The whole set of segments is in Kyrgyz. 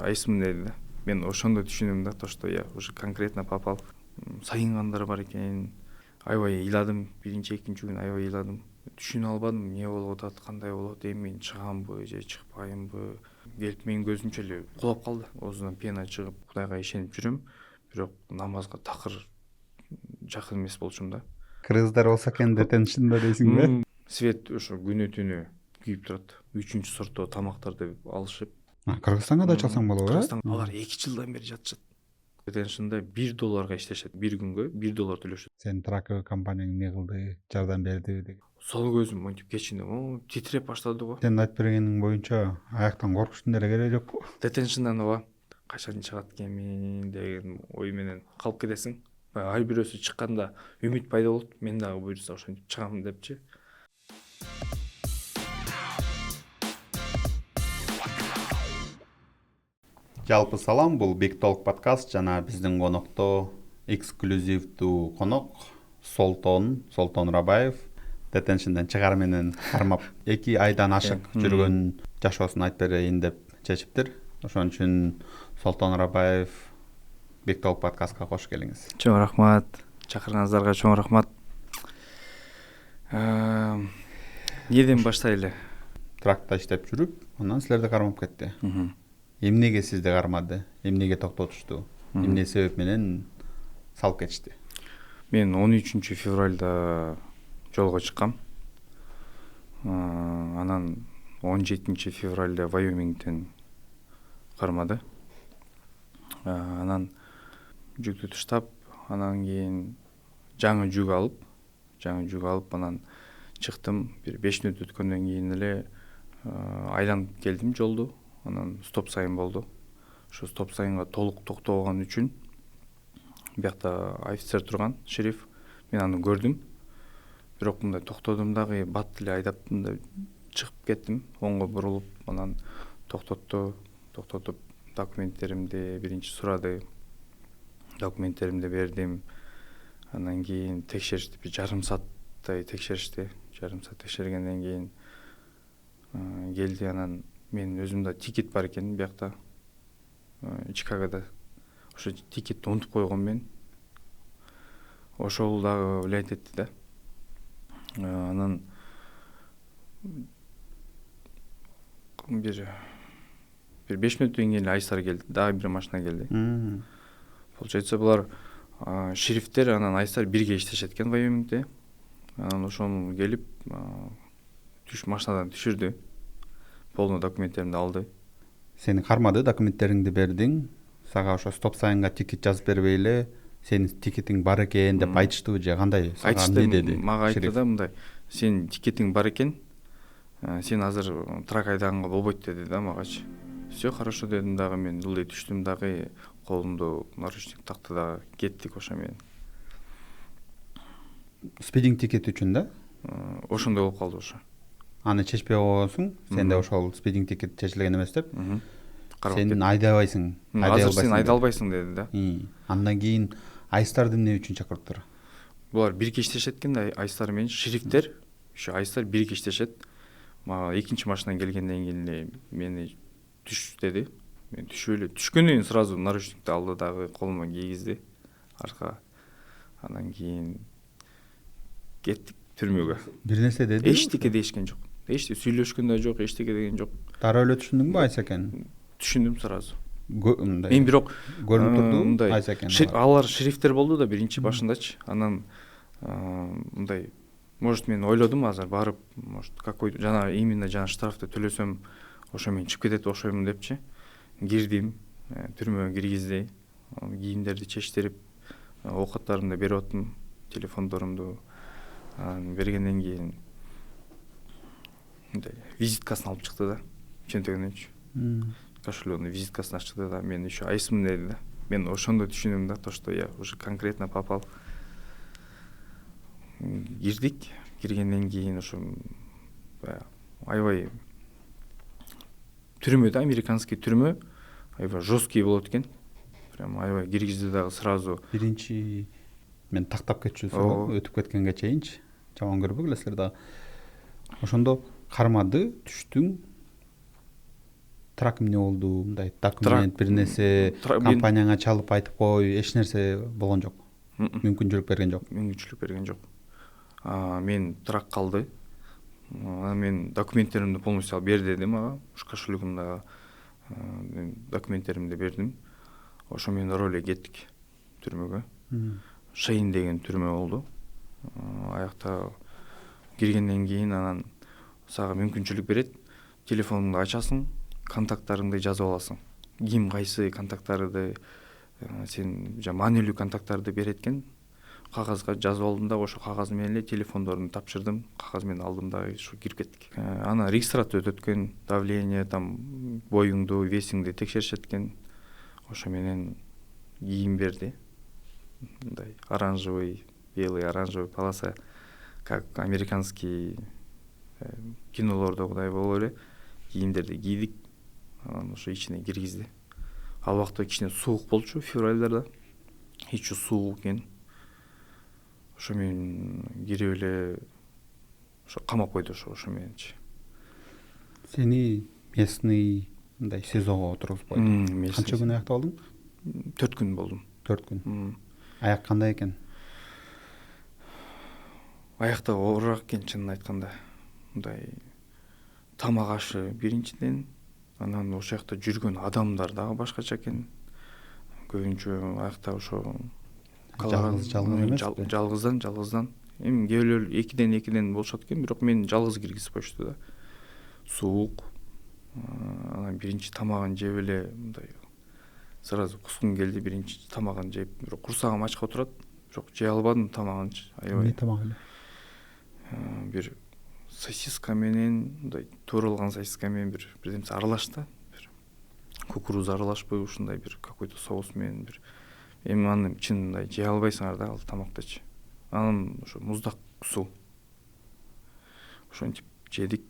Айсым деди да. Мен ошондо түшүндүм да, то что я уже конкретно попал. Сайынгандар бар экен. Аябай ыйладым. Биринчи, экинчи күнү аябай ыйладым. Түшүнө албадым, эмне болуп атат, кандай болот, эми мен чыгамбы же чыкпаймбы. Келип менин көзүмчө эле кулап калды. Оозунан пена чыгып, Кудайга ишенип жүрөм. Бирок намазга такыр жакын эмес болчумун да. Кыргыздар болсо экен детеншнда дейсиңби? Свет ошо күнү түнү күйүп турат. 3-сорто тамактарды алышып. Кыргызстанга да чалсаң болобу, э? Кыргызстан алар 2 жылдан бери жатышат. Детеншнда $1 иштешет. Бир күнгө $1 төлөшөт. Сен траковый компанияң эмне кылды, жардам берди деген. Сол көзүм монтип кечинде титиреп баштады го. Сенин айтып бергениң боюнча аяктан коркуштун деле кереги жокпу? Детеншндан ооба качан чыгат экенмин деген ой менен калып кетесиң. Ар бирөөсү чыкканда үмүт пайда болот. Мен дагы буюрса ошентип чыгам депчи. Жалпы салам, бул Big Talk подкаст жана биздин конокто эксклюзивдүү конок Солтон Рабаев. Детеншнден чыгаар менен кармап 2 айдан ашык жүргөн жашоосун айтып берейин деп чечиптир. Ошон үчүн Солтон Рабаев Big Talk подкастка кош келиңиз. Чоң рахмат. Чакырганыңыздарга чоң рахмат. Неден баштайлы? Тракта иштеп жүрүп, анан силерди кармап кетти. Эмнеге сизди кармады? Эмнеге токтотушту? Эмне себеп менен салып кетишти? Мен 13 февралда жолго чыккам. Анан 17 февралда Вайомингден кармады. Анан жүктү таштап, анан кийин жаңы жүк алып, анан чыктым. Бир 5 мүнөт өткөндөн кийин эле айланып келдим жолду. Анан стоп сайын болду. Ошо стоп сайынга толук токтогон үчүн биякта офицер турган, шериф. Мен аны көрдүм. Бирок мындай токтодум дагы, бат эле айдаптым да чыгып кеттим. Оңго бурулуп, анан токтотуп документтеримди биринчи сурады. Документтеримди бердим. Анан кийин текшеришти, бир жарым сааттай текшеришти. Жарым саат текшергенден кийин келди. Анан мен өзүмдө тикет бар экен биякта. Чикагода. Ошо тикетти унутуп койгом мен. Ошол дагы влиять этти да. Анан бир 5 мүнөттөн кийин Айсар келди. Дагы бир машина келди. Получается, булар шерифтер анан Айсар бирге иштешет экен Вайомингде. Анан ошону келип машинадан түшүрдү. Полный документтеримди алды. Сени кармады, документтериңди бердиң. Сага ошо стоп сайынга тикет жазып бербей эле сенин тикетиң бар экен деп айтыштыбы же кандай? Сага эмне деди? Мага айтты да мындай: "Сенин тикетиң бар экен. Сен азыр трак айдаганга болбойт" деди да магачы. Все хорошо дедим дагы, мен ылдый түштүм дагы, колумду наручник такты дагы, кеттик ошо менен. Спидинг тикет үчүн да? Ошондой болуп калды ошо. Аны чечпей койгонсуң, сенде ошол спидинг тикет чечилген эмес деп. Сен Сен айдабайсың, азыр сен айда албайсың деди да. Андан кийин Айстарды эмне үчүн чакырыптыр? Булар бирге иштешет экен да, Айстар менен шерифтер. Ошо Айстар бирге иштешет. Мага экинчи машина келгенден кийин эле мени түш деди. Мен түшүп эле түшкөндөн кийин сразу наручникти алды дагы, колума кийгизди аркага. Анан кийин кеттик түрмөгө. Бир нерсе деди? Эчтеке дешкен жок. Эчтеке сүйлөшкөн да жок, эчтеке деген жок. Дароо эле түшүндүңбү Айса экен? Түшүндүм сразу. Мен бирок көрүнүп турду Айса экен. Алар шерифтер болду да биринчи башындачы. Анан мындай, может мен ойлодум азыр барып, может какой-то именно штрафты төлөсөм, ошо мен чыгып кетет окшоймун депчи. Кирдим, түрмөгө киргизди. Кийимдерди чечтирип, оокаттарымды берип аттым, телефондорумду бергенден кийин мындай визиткасын алып чыкты да, чөнтөгүнөнчү. Кошелёгунун визиткасын ачты да, мен еще Айсым деди да. Мен ошондо түшүндүм да, то что я уже конкретно попал. Киргенден кийин ошо аябай түрмө да, американский түрмө, аябай жесткий болот экен. Прям аябай киргизди дагы сразу. Биринчи мен тактап кетчү өтүп кеткенге чейинчи жаман көрбөгүлө силер дагы. Ошондо кармады, түштүң. трак эмне болду, мындай документ бир нерсе компанияңа чалып айтып кой, эч нерсе болгон жок, мүмкүнчүлүк берген жок? Мүмкүнчүлүк берген жок. Мен трак калды. Мен документтеримди полностью алып бер дедим ага, ушу кошелегимдагы документтеримди бердим. Ошо менен роле кеттик түрмөгө. Шейин деген түрмө болду. Аякта киргенден кийин анан сага мүмкүнчүлүк берет, телефонуңду ачасың, контакттарыңды жазып аласың. Ким кайсы контакттарды сен маанилүү контакттарды берет экен, кагазга жазып алдым да, ошо кагаз менен эле телефондорун тапшырдым, кагаз менен алдым да, ушу кирип кеттик. Анан регистрация өтөт экен, давление, там боюңду, весиңди текшеришет экен. Ошо менен кийим берди. Мындай оранжевый, белый, оранжевый полоса, как американский кинолордогудай болуп эле кийимдерди кийдик. Анан ошо ичине киргизди. Ал убакта кичине суук болчу, февралда. Ичи суук экен. Ошо менен кирип эле ошо камап койду ошо мененчи. Сени местный мындай СИЗОго отургузбойду. Канча күн аякта болдуң? 4 күн болдум. 4 күн. Аяк кандай экен? Аякта оорураак экен, чынын айтканда. Мындай тамак ашы биринчиден, анан ошол жакта жүргөн адамдар дагы башкача экен. Көбүнчө аякта ошо жалгыз эмеспи? Жалгыздан. Эми кээ бирөөлөр экиден болушат экен, бирок мен жалгыз киргизип коюшту да. Суук. Анан биринчи тамагын жеп эле мындай сразу кускум келди, биринчи тамагын жеп, бирок курсагым ачка турат, бирок жей албадым тамагынчы. Эмне тамак эле? Бир сосиска менен, мындай тууралган сосиска менен бир нерсе аралаш да. Бир кукуруза аралашпы, ушундай бир какой-то соус менен бир. Эми аны чын мындай жей албайсыңар да ал тамактычы. Анан ошо муздак суу. Ошентип жедик.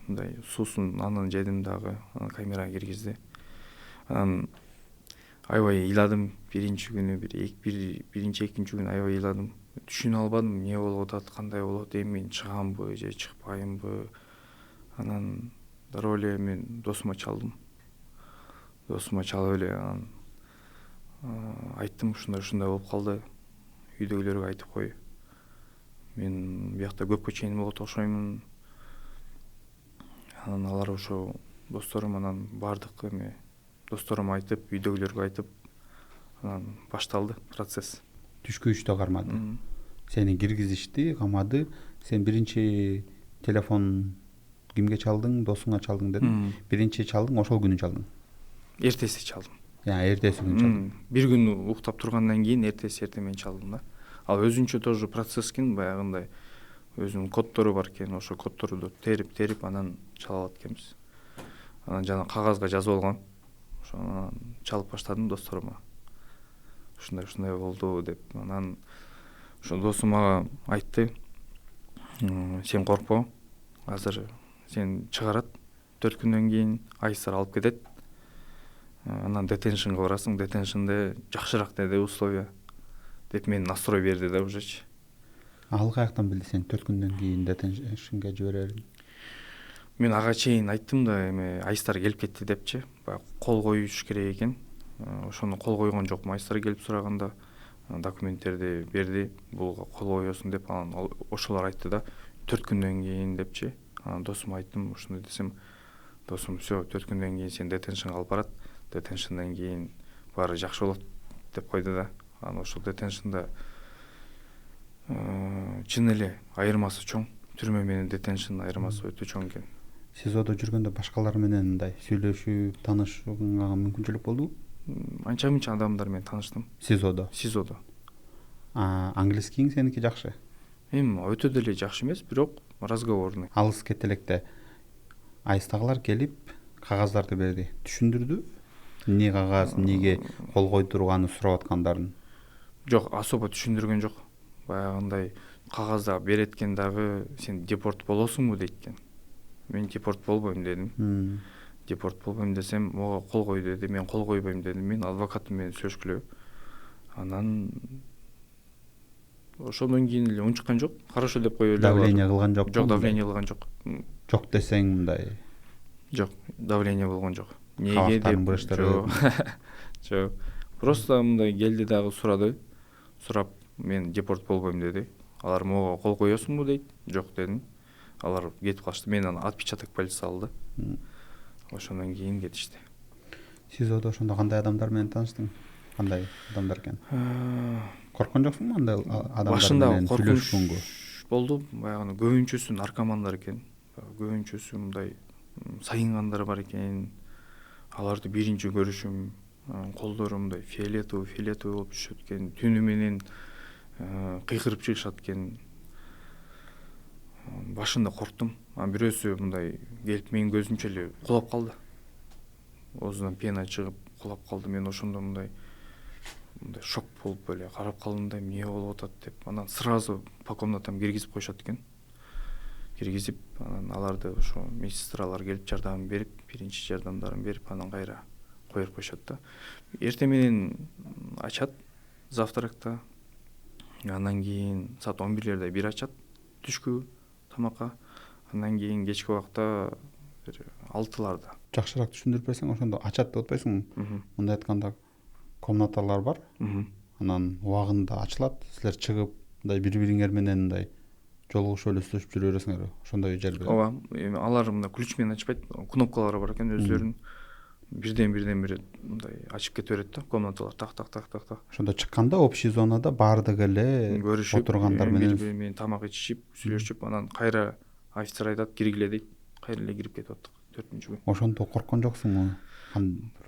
Мындай суусун анан жедим дагы, анан камерага киргизди. Анан аябай ыйладым биринчи күнү, биринчи экинчи күнү аябай ыйладым. Түшүнө албадым эмне болуп атат, кандай болот, эми мен чыгамбы же чыкпаймбы. Анан дароо эле мен досума чалдым. Досума чалып эле анан айттым, ушундай болуп калды. Үйдөгүлөргө айтып кой. Мен биякта көпкө чейин болот окшоймун. Анан алар ошо досторум, анан бардык эми досторума айтып, үйдөгүлөргө айтып, анан башталды процесс. Түшкү 3-тө кармады. Сени киргизишти, камады. Сен биринчи телефон кимге чалдың? Досуңа чалдың дедиң. Биринчи чалдың, ошол күнү чалдың. Эртеси чалдым. Эртеси күнү чалдың. Бир күн уктап тургандан кийин эртемен чалдым да. Ал өзүнчө тоже процесс экен, баягындай өзүнүн коддору бар экен, ошо коддорду терип анан чала алат экенбиз. Анан жана кагазга жазып алгам. Ошо чалып баштадым досторума. Ушундай болду деп. Анан ошо досум мага айтты: "Сен коркпо. Азыр сен чыгарат. 4 күндөн кийин айсыр алып кетет. Анан детеншнга барасың. Детеншнде жакшыраак деди условия." Деп мен настрой берди да ужечи. Ал каяктан билди сен 4 күндөн кийин детеншнге жиберерин? Мен ага чейин айттым да, эми айстар келип кетти депчи. Баягы кол коюш керек экен. Ошону кол койгон жокмун. Айстар келип сураганда документтерди берди, бул кол коесуң деп. Анан ошолор айтты да 4 күндөн кийин депчи. Анан досума айттым, ушуну десем, досум всё 4 күндөн кийин сен детеншнга алып барат. Детеншнден кийин баары жакшы болот деп койду да. Анан ошол детеншнда чын эле айырмасы чоң. Түрмө менен детеншндын айырмасы өтө чоң экен. СИЗОдо жүргөндө башкалар менен мындай сүйлөшүп, таанышууга мүмкүнчүлүк болдубу? Анча мынча адамдар менен тааныштым. СИЗОдо. Английскиң сеники жакшы? Эми өтө деле жакшы эмес, бирок разговорный. Алыс кете электе айстагылар келип кагаздарды берди. Түшүндүрдү? Эмне кагаз, эмнеге кол койдурганын сурап аткандарын? Жок, особо түшүндүргөн жок. Баягындай кагазда берет экен дагы, сен депорт болосуңбу дейт экен. Мен депорт болбойм дедим. Депорт болбойм десем, мага кол кой деди. Мен кол койбойм дедим. Мен адвокатым менен сүйлөшкүлө. Анан ошондон кийин эле унчуккан жок. Хорошо деп коюп эле. Давление кылган жок. Жок, давление кылган жок. Жок десең мындай. Жок, давление болгон жок. Неге деп кабактардын бурачтары жок. Просто мындай келди дагы сурап мен депорт болбойм деди. Алар мого кол коесуңбу дейт. Жок дедим. Алар кетип калышты. Менен отпечаток полиция алды. Ошондон кийин кетишти. СИЗОдо ошондо кандай адамдар менен тааныштың? Кандай адамдар экен? Корккон жоксуңбу андай адамдар Башында менен коркунуч сүйлөшкөнгө? болду. Баягы көбүнчөсү наркомандар экен. Көбүнчөсү мындай сайынгандар бар экен. Аларды биринчи көрүшүм, колдору мындай фиолетовый болуп түшөт экен. Түнү менен кыйкырып чыгышат экен. Башында корктум. Бирөөсү мындай келип менин көзүмчө эле кулап калды. Оозунан пена чыгып кулап калды. Мен ошондо мындай шок болуп эле карап калдым да, эмне болуп атат деп. Анан сразу по комнатам киргизип коюшат экен. Киргизип, анан аларды ошо медсестралар келип жардам берип, биринчи жардамдарын берип, анан кайра коюп коюшат да. Эртең менен ачат завтракта. Андан кийин саат 11-лерде бир ачат түшкү тамакка. Андан кийин кечки убакта 6-ларда. Жакшыраак түшүндүрүп берсең, ошондо ачат деп атпайсыңбы? Мындай айтканда комнаталар бар. Анан убагында ачылат. Силер чыгып, мындай бири-бириңер менен мындай жолугушуп эле сүйлөшүп жүрө бересиңер. Ошондой жер беле. Ооба, алар мындай ключ менен ачпайт. Кнопкалары бар экен өздөрүнүн. Бирден бир мындай ачып кете берет да, комнаталар так. Ошондо чыкканда общий зонада баардыгы эле Көрүшүп, отургандар менен бири-бири менен тамак ичишип, сүйлөшүп, анан кайра офицер айтат, киргиле дейт. Кайра эле кирип кетип аттык 4-күн. Ошондо корккон жоксуңбу?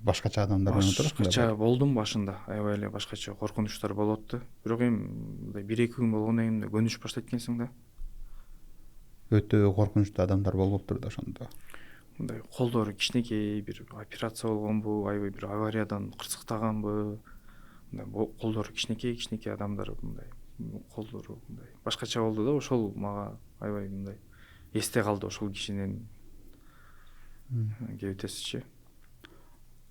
Башкача адамдар менен отурасың? Башкача болдум башында. Аябай эле башкача коркунучтар болуп атты. Бирок эми мындай 1-2 күн болгондон кийин көнүшүп баштайт экенсиң да. Өтө коркунучтуу адамдар болуптур да ошондо. Мындай колдору кичинекей, бир операция болгонбу, аябай бир авариядан кырсыктаганбы. Мындай колдору кичинекей адамдар, мындай колдору мындай башкача болду да. Ошол мага аябай мындай эсте калды ошол кишинин кебетесичи.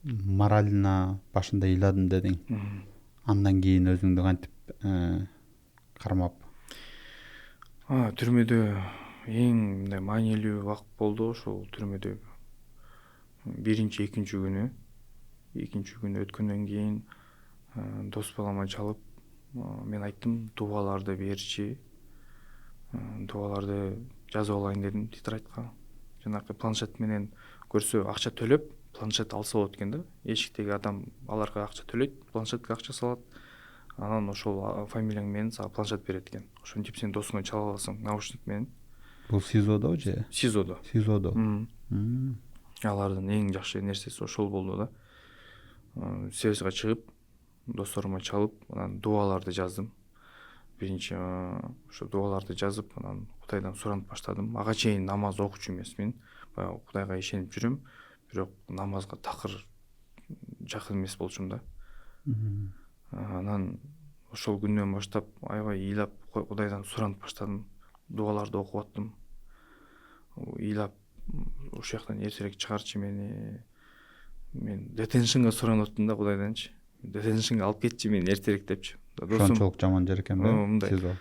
Морально башында ыйладым дедиң. Андан кийин өзүңдү кантип кармап? Түрмөдө эң мындай маанилүү убакыт болду ошол түрмөдө. Биринчи, экинчи күнү өткөндөн кийин дос балама чалып, мен айттым, дубаларды берчи. Дубаларды жазып алайын дедим тетрадька. Жанакы планшет менен көрсө акча төлөп, планшет алса болот экен да. Эшиктеги адам аларга акча төлөйт, планшетке акча салат. Анан ошол фамилияң менен сага планшет берет экен. Ошентип сен досуңа чала аласың наушник менен. Бул СИЗОдо же? СИЗОдо. Алардын эң жакшы нерсеси ошол болду да. Связьга чыгып, досторума чалып, анан дуаларды жаздым. Биринчи ошо дуаларды жазып, анан Кудайдан суранып баштадым. Ага чейин намаз окучу эмесмин. Баягы Кудайга ишенип жүрөм, бирок намазга такыр жакын эмес болчумун да. Анан ошол күндөн баштап аябай ыйлап Кудайдан суранып баштадым. Дуаларды окуп аттым. Ыйлап ошол жактан эртерээк чыгарчы мени. Мен детеншнга суранып аттым да Кудайданчы. Детеншнга алып кетчи мени эртерээк депчи. Ошончолук жаман жер экенби? СИЗО.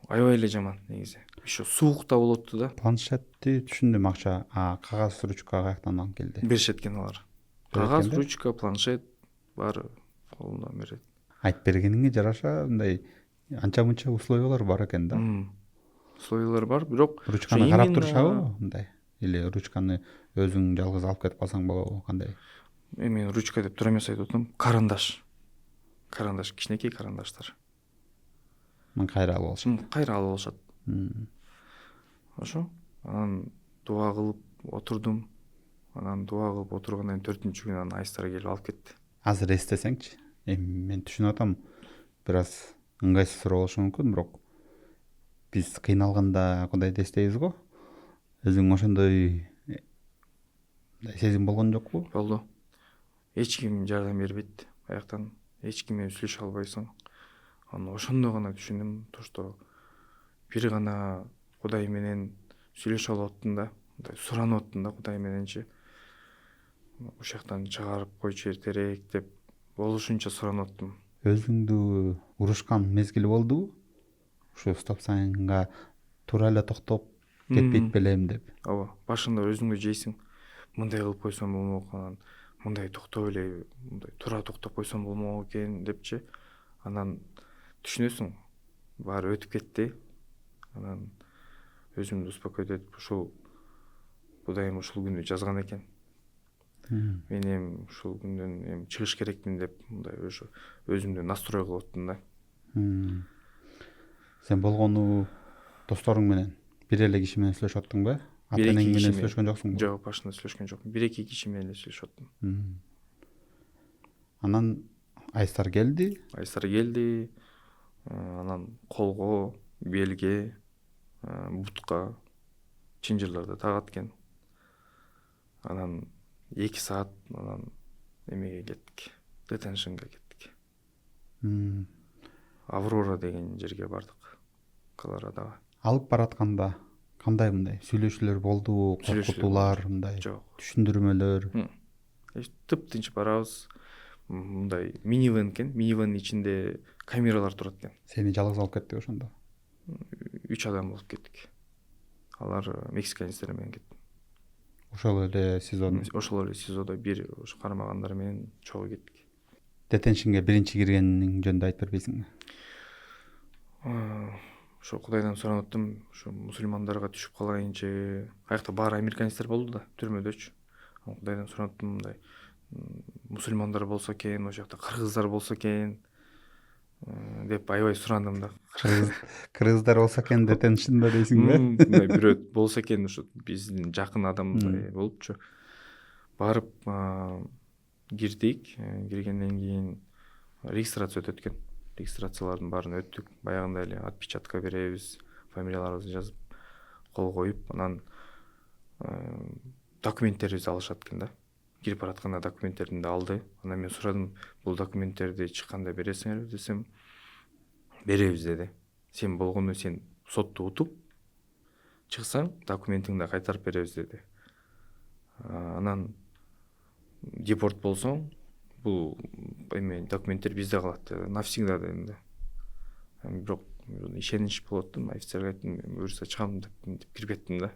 Аябай эле жаман негизи. Еще суук да болуп атту да. Планшетти түшүндүм, акча, кагаз, ручка каяктан алып келди? Беришет экен алар. Кагаз, ручка, планшет баары колунан берет. Айтып бергениңе жараша мындай анча-мынча условиялар бар экен да. Условиялар бар, бирок ручканы карап турушабы мындай? Или ручканы өзүң жалгыз алып кетип калсаң болобу, кандай? Мен ручка деп туура эмес айтып атам. Карандаш, кичинекей карандаштар. Кайра алып алышат. Кайра алып алышат. Ошо. Анан дуа кылып отурдум. Анан дуа кылып отургандан кийин 4-күнү анан айыстар келип алып кетти. Азыр эстесеңчи? Мен түшүнүп атам, бир аз ыңгайсыздуу болушу мүмкүн, бирок биз кыйналганда Кудайды эстейбиз го. Өзүң ошондой сезим болгон жокпу? Болду. Эч ким жардам бербейт. Аяктан эч ким менен сүйлөшө албайсың. Анан ошондо гана түшүндүм, что бир гана Кудай менен сүйлөшө алып аттым да, мындай суранып аттым да Кудай мененчи. Ошол жактан чыгарып койчу эртерээк деп болушунча суранып аттым. Өзүңдү урушкан мезгили болдубу? Ушу стоп-сайнга туура эле токтоп кетпейт белем деп. Ооба, башында өзүңдү жейсиң. Мындай кылып койсом болмок, анан мындай токтоп эле мындай туура токтоп койсом болмок экен депчи. Анан түшүнөсүң, баары өтүп кетти. Анан өзүмдү успокоить этип, ушул Кудайым ушул күнү жазган экен. Мен эми ушул күндөн эми чыгыш керекмин деп мындай ошо өзүмдү настрой кылып аттым да. Сен болгону досторуң менен бир эле киши менен сүйлөшүп аттың ба? Ата энең менен сүйлөшкөн жоксуң ба? Жок, башында сүйлөшкөн жокмун. 1-2 киши менен эле сүйлөшүп аттым. Анан Айсар келди. Айсар келди. Анан колго, белге, бутка чынжырларды тагат экен. Анан 2 саат анан эмеге кеттик. Детеншнга кеттик. Аврора деген жерге бардык. Колорадога. Алып баратканда кандай мындай сүйлөшүүлөр болдубу? Коркутуулар, мындай түшүндүрмөлөр? Тыптынч барабыз. Мындай минивэн экен. Минивэн ичинде камералар турат экен. Сени жалгыз алып кетти ошондо? 3 адам болуп кеттик. Алар мексиканецтер менен кетти. Ошол эле СИЗОдо бир ошо кармагандар менен чогуу кеттик. Детеншнге биринчи киргениң жөнүндө айтып бербейсиңби? Ошо Кудайдан суранып аттым, ошо мусулмандарга түшүп калайынчы. Аякта баары американецтер болду да, түрмөдөчү. Кудайдан суранып аттым, мындай мусулмандар болсо экен, ошол жакта кыргыздар болсо экен деп аябай сурандым да. Кыргыздар болсо экен детеншнда дейсиңби? Мындай бирөө болсо экен, ошо биздин жакын адамдай болупчу. Барып кирдик. Киргенден кийин регистрация өтөт экен. Регистрациялардын баарын өттүк. Баягындай эле отпечатка беребиз, фамилияларыбызды жазып, кол коюп, анан документтерибизди алышат экен да. Кирип баратканда документтеримди алды. Анан мен сурадым, бул документтерди чыкканда бересиңерби десем, беребиз деди. Сен болгону сен сотту утуп чыксаң, документиңди кайтарып беребиз деди. Анан депорт болсоң, бул эме документтер бизде калат, навсегда дедим да. Бирок ишенич болот да, офицерге айттым, буюрса чыгам деп кирип кеттим да.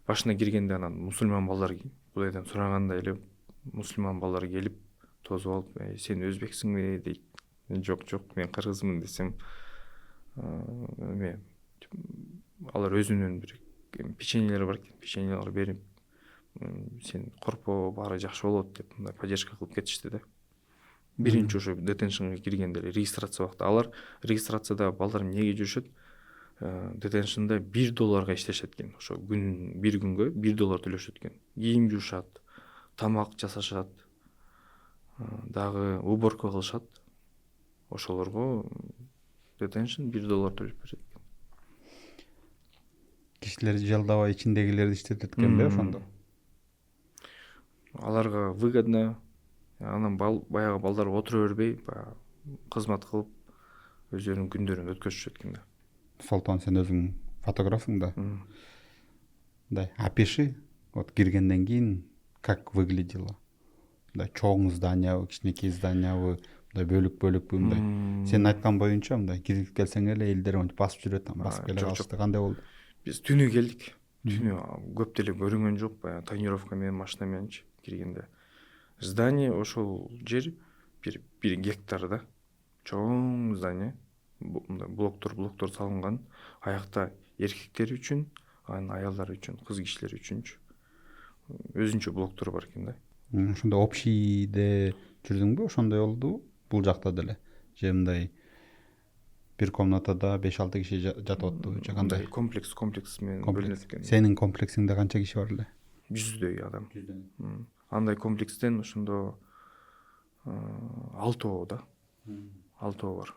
Башына киргенде анан мусулман балдар Кудайдан сурагандай эле мусулман балдар келип тосуп алып, сен өзбексиңби дейт. Жок, мен кыргызмын десем, алар өзүнүн бир печеньелери бар экен, печеньелер берип, сен коркпо, баары жакшы болот деп мындай поддержка кылып кетишти да. Биринчи ошо детеншнга киргенде регистрация убакта алар регистрацияда балдар эмнеге жүрүшөт? Детеншнда $1 иштешет экен. Ошо бир күнгө $1 төлөшөт экен. Кийим жуушат, тамак жасашат, дагы уборка кылышат. Ошолорго детеншн $1 төлөп берет экен. Кишилер жалдабай ичиндегилерди иштетет экенби ошондо? Аларга выгодно. Анан баягы балдар отура бербей, кызмат кылып өздөрүнүн күндөрүн өткөзүшөт экен да. Солтон, сен өзүң фотографсың да. Мындай опиши, вот киргенден кийин как выглядело? Мындай чоң зданиябы, кичинекей зданиябы, мындай бөлүк-бөлүкпү, мындай. Сен айткан боюнча мындай кирип келсең эле элдер монтип басып жүрөт, басып келе калышты. Кандай болду? Биз түнү келдик. Түнү көп деле көрүнгөн жок, баягы тонировка менен, машина мененчи киргенде. Здание ошол жер бир гектар да. Чоң здание. Блоктор салынган. Аякта эркектер үчүн, анан аялдар үчүн, кыз кишилер үчүнчү. Өзүнчө блоктор бар экен да. Ошондо общийде жүрдүңбү? Ошондой болду бул жакта деле? Же мындай бир комнатада 5-6 киши жатып аттыбы? Же кандай? Комплекс менен бөлүнөт экен. Сенин комплексиңде канча киши бар эле? 100дөй адам. Андай комплекстен ошондо 6 да. 6 бар.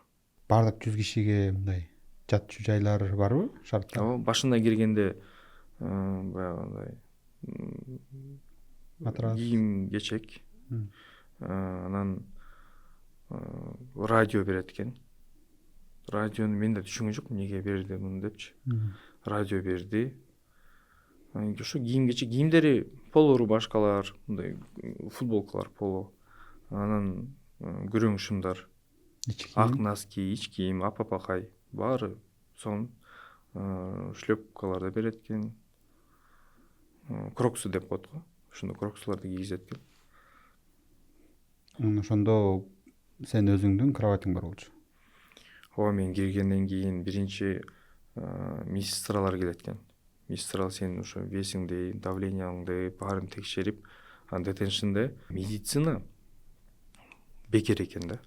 Бардык 100 кишиге мындай жатчу жайлар барбы шартта? Башында киргенде баягындай кийим кечек, анан радио берет экен. Радиону мен да түшүнгөн жокмун, эмнеге берди муну депчи. Радио берди. Ошо кийим кечек, кийимдери поло рубашкалар, мындай футболкалар поло. Анан күрөң шымдар, ак носки, ич кийим, апапакай баары сон, шлепкалар да берет экен. Кроксы деп коет го. Ошондо кроксуларды кийгизет экен. Ошондо сен өзүңдүн кроватың бар болчу. Ооба, мен киргенден кийин биринчи медсестралар келет экен. Медсестралар сенин ошо весиңди, давленияңды баарын текшерип, детеншнде медицина бекер экен да.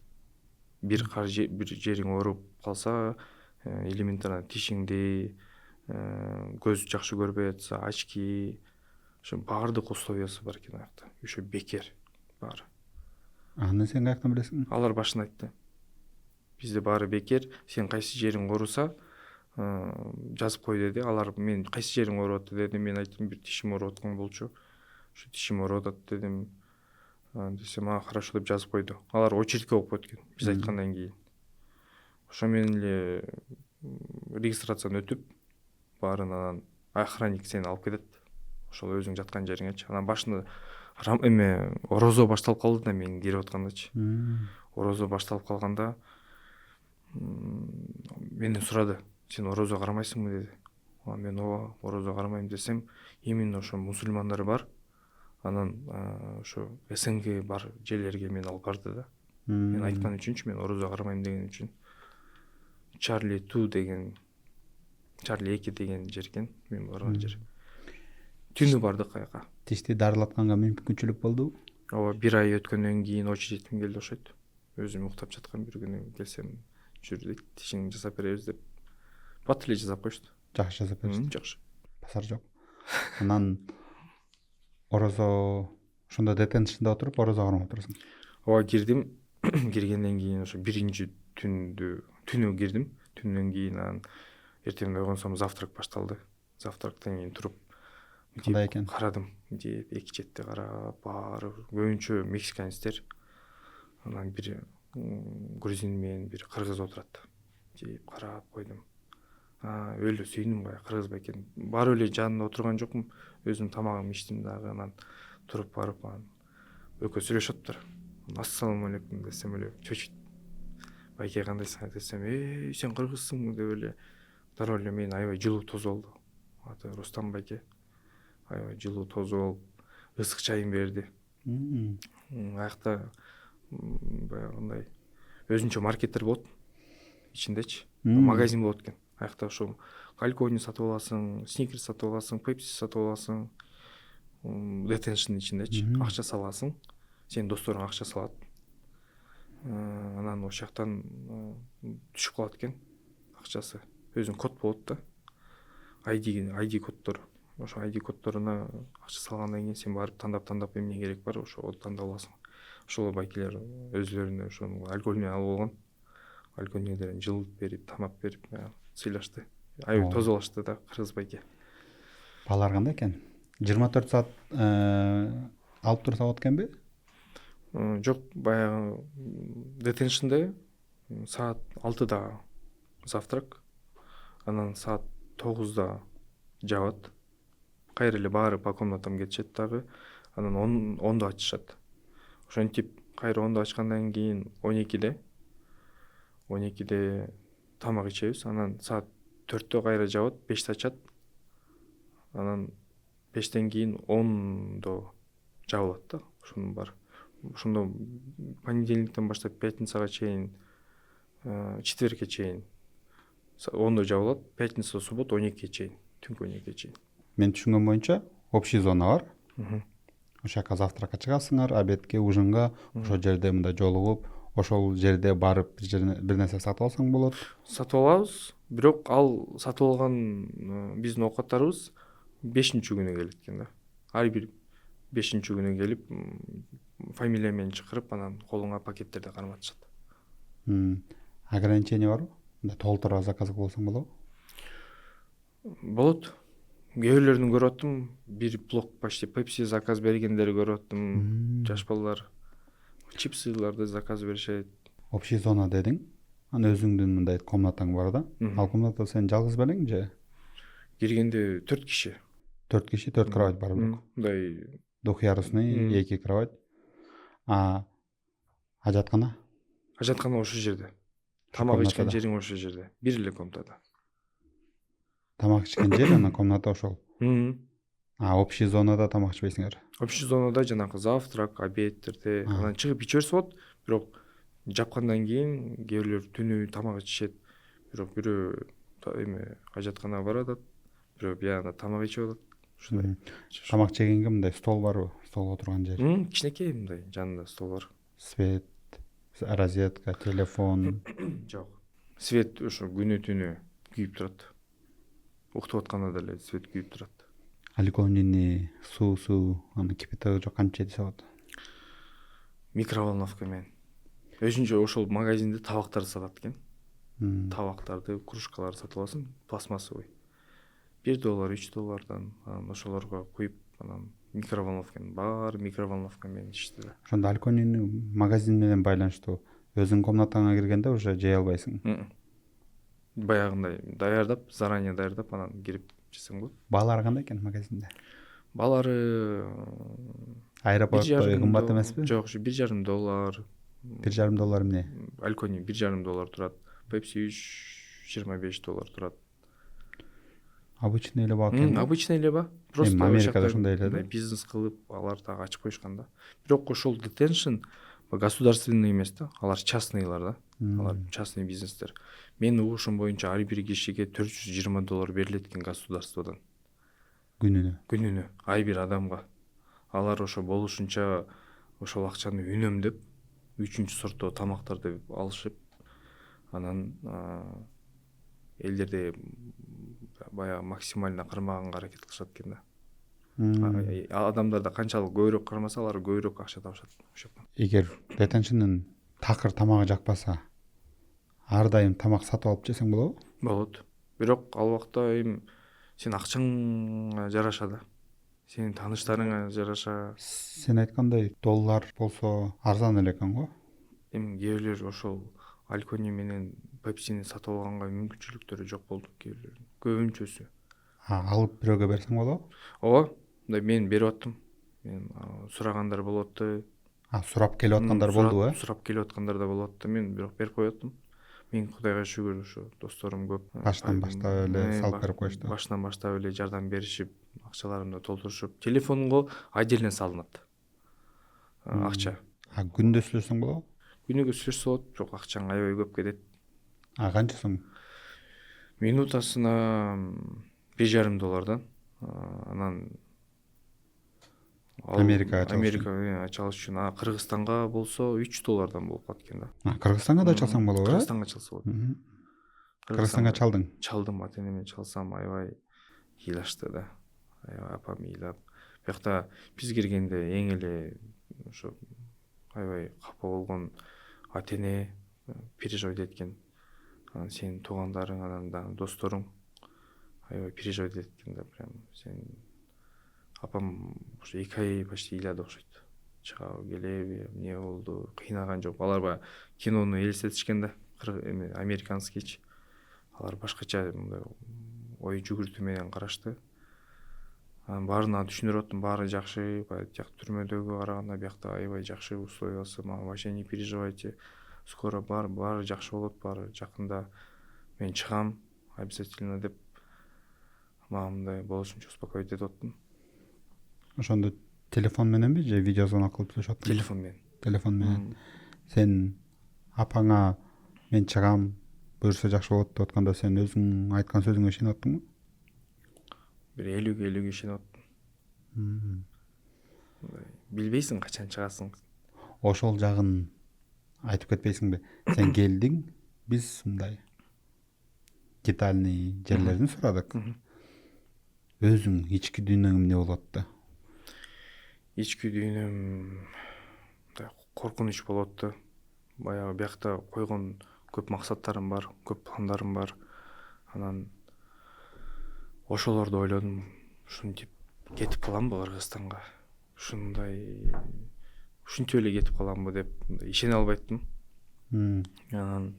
Бир жериң ооруп калса, элементарно тишиңди, көз жакшы көрбөй атса, очки, ошо баардык условиясы бар экен аякта. Ошо бекер баары. Аны сен каяктан билесиң? Алар башын айтты. Бизде баары бекер, сен кайсы жериң ооруса жазып кой деди. Алар мен кайсы жериң ооруп атты дедим. Мен айттым, бир тишим ооруп аткан болчу. Ошо тишим ооруп атат дедим. Десем, хорошо деп жазып койду. Алар очередке болуп кеткен биз айткандан кийин. Ошо менен эле регистрацияны өтүп, баарын анан охранник сени алып кетет. Ошол өзүң жаткан жериңечи. Анан башында орозо башталып калды да, мен кирип аткандачы. Орозо башталып калганда менден сурады, сен орозо карамайсыңбы деди. Мен ооба орозо карамайм десем, именно ошо мусульмандар бар. Анан ошо СНГ бар жерлерге мени алып барды да. Мен айткан үчүнчү, мен орозо карамайм деген үчүн. Чарли 2 деген, Чарли 2 деген жер экен, мен барган жер. Түнү бардык аяка. Тишти дарылатканга мүмкүнчүлүк болдубу? Ооба, 1 ай өткөндөн кийин очередим келди окшойт. Өзүм уктап жаткан бир күнү келсем, жүрдүк, тишиңди жасап беребиз деп. Бат эле жасап коюшту. Жакшы жасап беришти. Жакшы. Басар жок. Анан орозо ошондо детеншнда отуруп орозо кармап отурасың. Ооба, кирдим. Киргенден кийин ошо биринчи түнү кирдим. Түндөн кийин анан эртең ойгонсом завтрак башталды. Завтрактан кийин туруп Кандай экен? карадым. Эки четти карап, баары көбүнчө мексиканецтер. Анан бир грузин менен бир кыргыз отурат. Карап койдум. Өлө сүйдүм, кыргыз бекен. Барып эле жанында отурган жокмун. Өзүм тамагымды ичтим дагы, анан туруп барып анан экөө сүйлөшөттүр. Ассалам алейкум десем эле чөчүт. Байке кандайсың десем, сен кыргызсыңбы деп эле дароо эле мени аябай жылуу тосуп алды. Аты Рустам байке. Аябай жылуу тосуп алып, ысык чайын берди. Аякта баягындай өзүнчө маркеттер болот ичиндечи. Магазин болот экен. Аякта ошо калькони сатып аласың, сникерс сатып аласың, пепси сатып аласың. Детеншн ичиндечи. Акча саласың. Сенин досторуң акча салат. Анан ошол жактан түшүп калат экен акчасы. Өзүнүн код болот да. ID коддор. Ошо ID коддоруна акча салгандан кийин сен барып тандап эмне керек бар, ошол тандап аласың. Ошол байкелер өзлөрүнө ошону алкоголь менен алып алган. Алкоголдерин жылытып берип, тамак берип, сыйлашты. Аябай тосуп алышты да кыргыз байке. Балар кандай экен? 24 саат алып турса болот экенби? Жок, баягы детеншнде саат 6-да завтрак, анан саат 9-да жабат. Кайра эле баары по комнатам кетишет дагы. Анан 10-да ачышат. Ошентип кайра 10-да ачкандан кийин 12-де тамак ичебиз. Анан саат 4-тө кайра жабат, 5-те ачат. Анан 5-тен кийин 10-до жабылат да. Ошондон бар. Ошондо понедельниктен баштап пятницага чейин, четверге чейин 10-до жабылат, пятница, суббота 12-ге чейин, түнкү 12-ге чейин. Мен түшүнгөн боюнча общий зона бар. Ошол жака завтракка чыгасыңар, обедке, ужинга, ошол жерде мындай жолугуп, ошол жерде барып бир нерсе сатып алсаң болот. Сатып алабыз, бирок ал сатып алган биздин оокаттарыбыз 5-күнү келет экен да. Ар бир 5-күнү келип, фамилия менен чакырып, анан колуңа пакеттерди карматышат. Ограничение барбы? Толтура заказ кылсаң болобу? Болот. Кээ бирлерин көрүп аттым, бир блок почти пепси заказ бергендерди көрүп аттым. Жаш балдар чипсыларды заказ беришет. Общий зона дедиң. Аны өзүңдүн мындай комнатаң бар да. Ал комнатада сен жалгыз белең же? Киргенде 4 киши. 4 киши, 4 кровать бар белек. Мындай Двухъярусный, 2 кровать. Ажаткана? Ажаткана ошол жерде. Тамак ичкен жериң ошол жерде. Бир эле комнатада. Тамак ичкен жер, анан комната ошол. Общий зонада тамак ичпейсиңер. Общий зонада жанагы завтрак, обедтерде анан чыгып иче берсе болот. Бирок жапкандан кийин кээ бирлер түнү тамак ичишет. Бирок бирөө эме ажатканага барат, бирөө биягында тамак ичип алат. Ушундай. Тамак жегенге мындай стол барбы? Столго отурган жер. Кичинекей мындай жанында стол бар. Свет, розетка, телефон. Жок. Свет ошо күнү түнү күйүп турат. Уктуп атканда деле свет күйүп турат. Алкоголини, суу, аны кипяток жок канча десе болот. Микроволновка менен. Өзүнчө ошол магазинде табактар сатат экен. Табактарды, кружкаларды сатып аласың, пластмассовый. $1, $3 анан ошолорго куюп, анан микроволновканын баары микроволновка менен ичти да. Ошондо алкоголини магазин менен байланыштуу. Өзүң комнатаңа киргенде уже жей албайсың. Баягындай даярдап, заранее даярдап анан кирип жесең болот. Баалары кандай экен магазинде? Баалары Аэропортто кымбат эмеспи? Жок, $1,5. $1,5 эмне? Алкоголь $1,5 турат. Pepsi $25 турат. Обычный эле баа экен. Обычный эле ба. Просто Америкада ошондой эле да. Бизнес кылып, алар дагы ачып коюшкан да. Бирок ошол detention государственный эмес да. Алар частныйлар да. Алар частный бизнестер. Менин угушум боюнча ар бир кишиге $420 берилет экен государстводан. Күнүнө. Ай бир адамга. Алар ошо болушунча ошол акчаны үнөмдөп, 3-сорттуу тамактарды алышып, анан элдерде баягы максимально кармаганга аракет кылышат экен да. Адамдарда канчалык көбүрөөк кармаса, алар көбүрөөк акча табышат. Эгер детеншндин такыр тамагы жакпаса, ар дайым тамак сатып алып жесең болобу? Болот. Бирок ал убакта сен акчаңа жараша да. Сенин тааныштарыңа жараша. Сен айткандай доллар болсо арзан эле экен го. Кээ бирлер ошол алкоголь менен пепсини сатып алганга мүмкүнчүлүктөрү жок болду кээ бирлердин. Көбүнчөсү. Алып бирөөгө берсең болобу? Ооба. Мен берип аттым. Мен сурагандар болуп атты. Сурап келип аткандар болдубу? Сурап келип аткандар да болуп атты. Мен бирок берип коюп аттым. Мен Кудайга шүгүр ошо досторум көп. Баштан баштап эле салып берип коюшту. Баштан баштап эле жардам беришип, акчаларымды толтурушуп, телефонго отдельно салынат. Акча. Күндө сүйлөшсөң болобу? Күнүгө сүйлөшсө болот, бирок акчаң аябай көп кетет. Канча сом? Минутасына $1,5. Анан Америкага чалыш үчүн, Кыргызстанга болсо $3 болуп калат экен да. Кыргызстанга да чалсаң болобу? Кыргызстанга чалса болот. Кыргызстанга чалдың? Чалдым, ата-энеме чалсам аябай ыйлашты да. Аябай апам ыйлап. Биякта биз киргенде эң эле ошо аябай капа болгон ата-эне переживать эткен. Сенин туугандарың, анан досторуң аябай переживать эткен да, прям сен апам ошо 2 ай почти ыйлады окшойт. Чыгабы келеби, эмне болду, кыйнаган жок. Алар баягы кинону элестетишкен да, американскийчи. Алар башкача мындай ой жүгүртүү менен карашты. Анан баарына түшүндүрүп аттым, баары жакшы, баягы түрмөдөгү караганда биякта аябай жакшы условиясы, вообще не переживайте. Скоро баары жакшы болот, баары жакында мен чыгам обязательно деп мага мындай болушунча успокоить этип аттым. Ошондо телефон мененби же видеозвонок кылып сүйлөшүп аттың? Телефон менен. Телефон менен. Сен апаңа мен чыгам, буюрса жакшы болот деп атканда сен өзүң айткан сөзүңө ишенип аттыңбы? Бир 50-50 ишенип аттым. Билбейсиң качан чыгасың. Ошол жагын айтып кетпейсиңби? Сен келдиң, биз мындай детальный жерлерин сурадык. Өзүң ички дүйнөң эмне болот да? Ички дүйнөм коркунуч болот да. Баягы биякта койгон көп максаттарым бар, көп пландарым бар. Анан ошолорду ойлодум. Ушинтип кетип каламбы Кыргызстанга? Ушинтип эле кетип каламбы деп ишене албайттым. Анан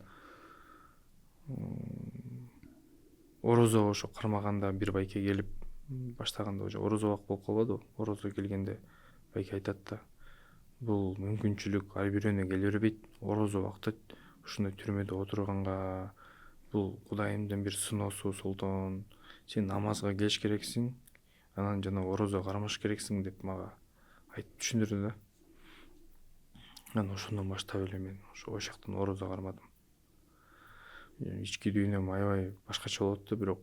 орозого ошо кармаганда бир байке келип баштаганда уже орозо убак болуп калбадыбы? Орозо келгенде байке айтат да, бул мүмкүнчүлүк ар бирөөнө келе бербейт. Орозо убакта ушундай түрмөдө отурганга бул Кудайымдын бир сыноосу, Солтон. Сен намазга келиш керексиң. анан жана орозо кармаш керексиң деп мага айтып түшүндүрдү да. Анан ошондон баштап эле мен ошол жактан орозо кармадым. Ички дүйнөм аябай башкача болот да, бирок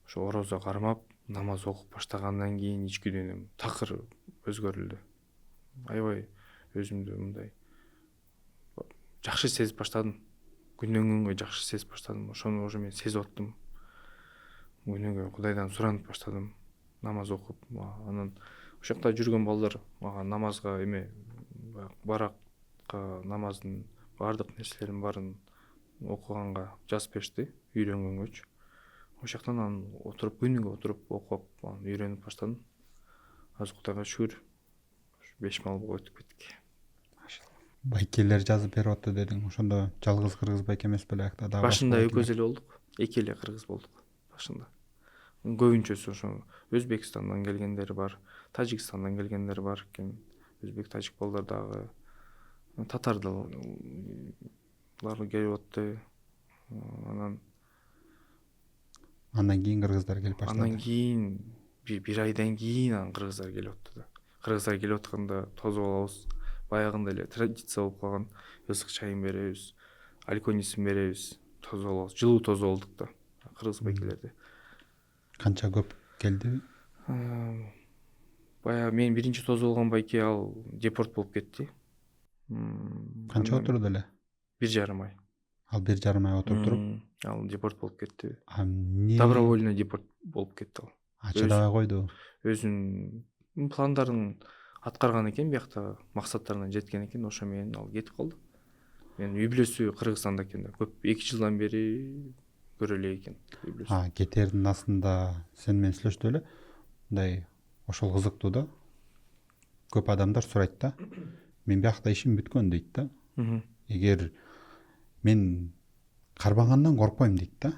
ошо орозо кармап намаз окуп баштагандан кийин ички дүйнөм такыр өзгөрүлдү. Аябай өзүмдү мындай жакшы сезип баштадым. Күндөн күнгө жакшы сезип баштадым. Ошону уже мен сезип аттым. Күнүгө Кудайдан суранып баштадым. Намаз окуп, анан ошол жакта жүргөн балдар мага намазга эме баракка намаздын баардык нерселерин баарын окуганга жазып беришти, үйрөнгөнгөчү. Ошол жактан анан отуруп күнүгө отуруп окуп анан үйрөнүп баштадым. Азыр Кудайга шүгүр 5 малга өтүп кеттик. Байкелер жазып берип атты дедиң. Ошондо жалгыз кыргыз байке эмес беле акта дагы? Башында экөөбүз эле болдук. Эки эле кыргыз болдук башында. Көбүнчөсү ошо Өзбекстандан келгендер бар, Тажикстандан келгендер бар экен. Өзбек, тажик балдар дагы, татарлар келип атты. Андан кийин кыргыздар келип баштады. Андан кийин бир айдан кийин анан кыргыздар келип атты да. Кыргыздар келип атканда тосуп алабыз. Баягындай эле традиция болуп калган. Ысык чайын беребиз, алконисин беребиз, тосуп алабыз. Жылуу тосуп алдык да кыргыз байкелерди. Канча көп келди? Баягы мен биринчи тосуп алган байке ал депорт болуп кетти. Канча отурду эле? 1,5 ай. Ал 1,5 ай отуруп ал депорт болуп кетти. эмне? Добровольно депорт болуп кетти ал. Чыдабай койду. Өзүнүн пландарын аткарган экен, биякта максаттарына жеткен экен, ошо менен ал кетип калды. Мен үй бүлөсү Кыргызстанда экен да, көп 2 жылдан бери көрө элек экен үй бүлөсү. Кетердин астында сен менен сүйлөштү эле. Мындай ошол кызыктуу да. Көп адамдар сурайт да. Мен биякта ишим бүткөн дейт да. Эгер мен кармагандан коркпойм дейт да.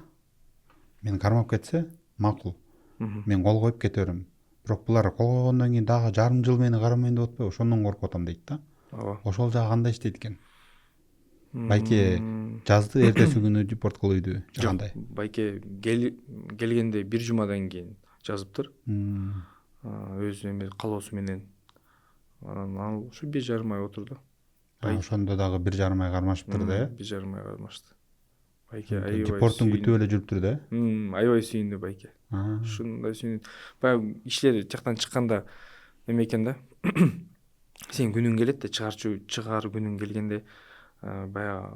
Мен кармап кетсе макул. Мен кол коюп кете берем. Бирок булар кол койгондон кийин дагы жарым жыл мени кармайын деп атпайбы? Ошондон коркуп атам дейт да. Ооба. Ошол жагы кандай иштейт экен? Байке жазды, эртеси күнү депорт кылууйду же кандай? Байке келгенде 1 жумадан кийин жазыптыр. Өз эме калоосу менен. Анан ал ушу 1,5 ай отурду. Ошондо дагы 1,5 ай кармашыптыр да, 1,5 ай кармашты. Байке аябай депорттун күтүп эле жүрүптүр да. Аябай сүйүндү байке. Ушундай сүйүндү. Баягы иштер жактан чыкканда эме экен да. Сен күнүң келет да, чыгаар күнүң келгенде баягы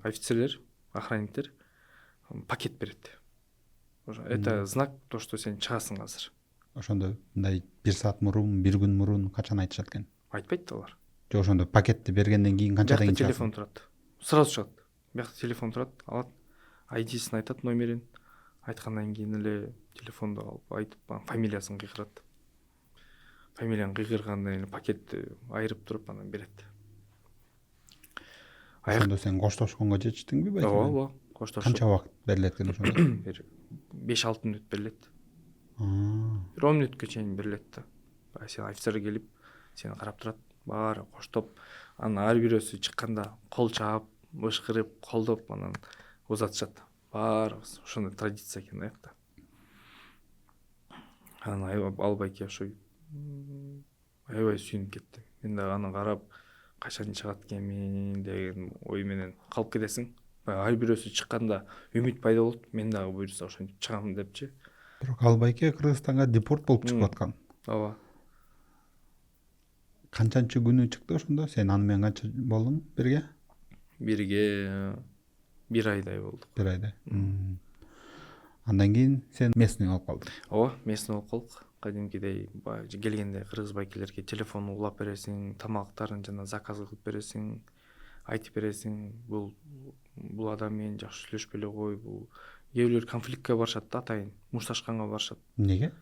офицерлер, охранниктер пакет берет. Это знак то, что сен чыгасың азыр. Ошондо мындай 1 саат мурун, 1 күн мурун качан айтышат экен? Айтпайт да алар. Же ошондо пакетти бергенден кийин канчадан кийин чыгасың? Телефон турат. Сразу чыгат. Биякта телефон турат, алат. ID-син айтат, номерин. Айткандан кийин эле телефонду алып айтып, фамилиясын кыйкырат. Фамилияны кыйкыргандан кийин пакетти айырып туруп анан берет. Ошондо сен коштошконго жетиштиңби байке? Ооба, коштошуп. Канча убакыт берилет экен ошондо? 5-6 мүнөт берилет. 10 мүнөткө чейин берилет да. Сен офицер келип, сени карап турат, баары коштоп, анан ар бирөөсү чыкканда кол чаап, ышкырып, колдоп анан узатышат. Баарыбыз ошондой традиция экен аякта. Анан ал байке ошо аябай сүйүнүп кетти. Мен дагы аны карап, качан чыгат экенмин деген ой менен калып кетесиң. Ар бирөөсү чыкканда үмүт пайда болот. Мен дагы буюрса ошентип чыгам депчи. Бирок ал байке Кыргызстанга депорт болуп чыгып аткан. Ооба. Канчанчы күнү чыкты ошондо? Сен аны менен канча болдуң бирге? Бирге 1 айдай болдук. 1 айдай. Андан кийин сен местный болуп калдың. Ооба, местный болуп калдык. Кадимкидей келгенде кыргыз байкелерге телефон улап бересиң, тамактарын жана заказ кылып бересиң, айтып бересиң. Бул адам менен жакшы сүйлөшпөй эле кой. Бул кээ бирлер конфликтке барышат да, атайын мушташканга барышат. Неге?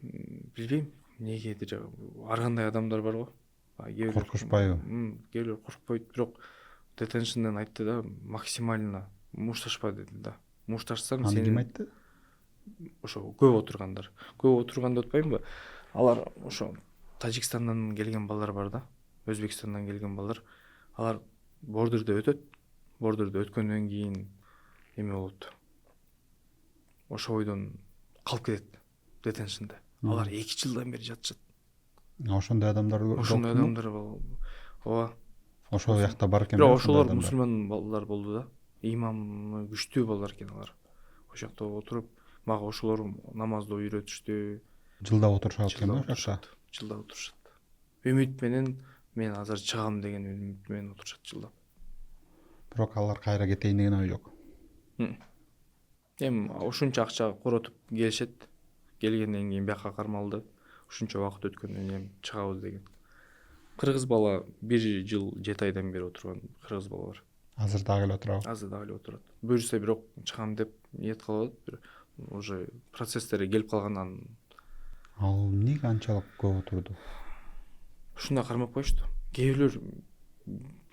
Билбейм, негедир. Ар кандай адамдар бар го. Коркушпайбы? Кээ бирлер коркпойт, бирок детеншнден айтты да, максимально мушташпа деди да. Мушташсаң сен. Аны ким айтты? Ошо көп отургандар. Көп отурганды отпаймынбы? Алар ошо Тажикстандан келген балдар бар да, Өзбекстандан келген балдар. Алар бордерде өтөт. Бордерде өткөндөн кийин эме болот. Ошо ойдон калып кетет. детеншнде. Алар 2 жылдан бери жатышат. Ошондой адамдар Ошондой адамдар ооба. Ошол жакта бар экен. Бирок ошолор мусулман балдар болду да. Имамы күчтүү балдар экен алар. Ошол жакта отуруп, мага ошолор намазды үйрөтүштү. Жылдап отурушат экен да ошо жакта. Жылдап отурушат. Үмүт менен мен азыр чыгам деген үмүт менен отурушат жылдап. Бирок алар кайра кетейин деген ой жок. Эми ушунча акча коротуп келишет. Келгенден кийин бияка кармалды. Ушунча убакыт өткөндөн кийин чыгабыз деген. Кыргыз бала 1 жыл 7 айдан бери отурган кыргыз бала бар. Азыр дагы эле отурабы? Азыр дагы эле отурат. Буюрса бирок чыгам деп ниет кылып атат. Уже процесстери келип калгандан. Ал эмнеге анчалык көп отурду? Ушундай кармап коюшту. Кээ бирлер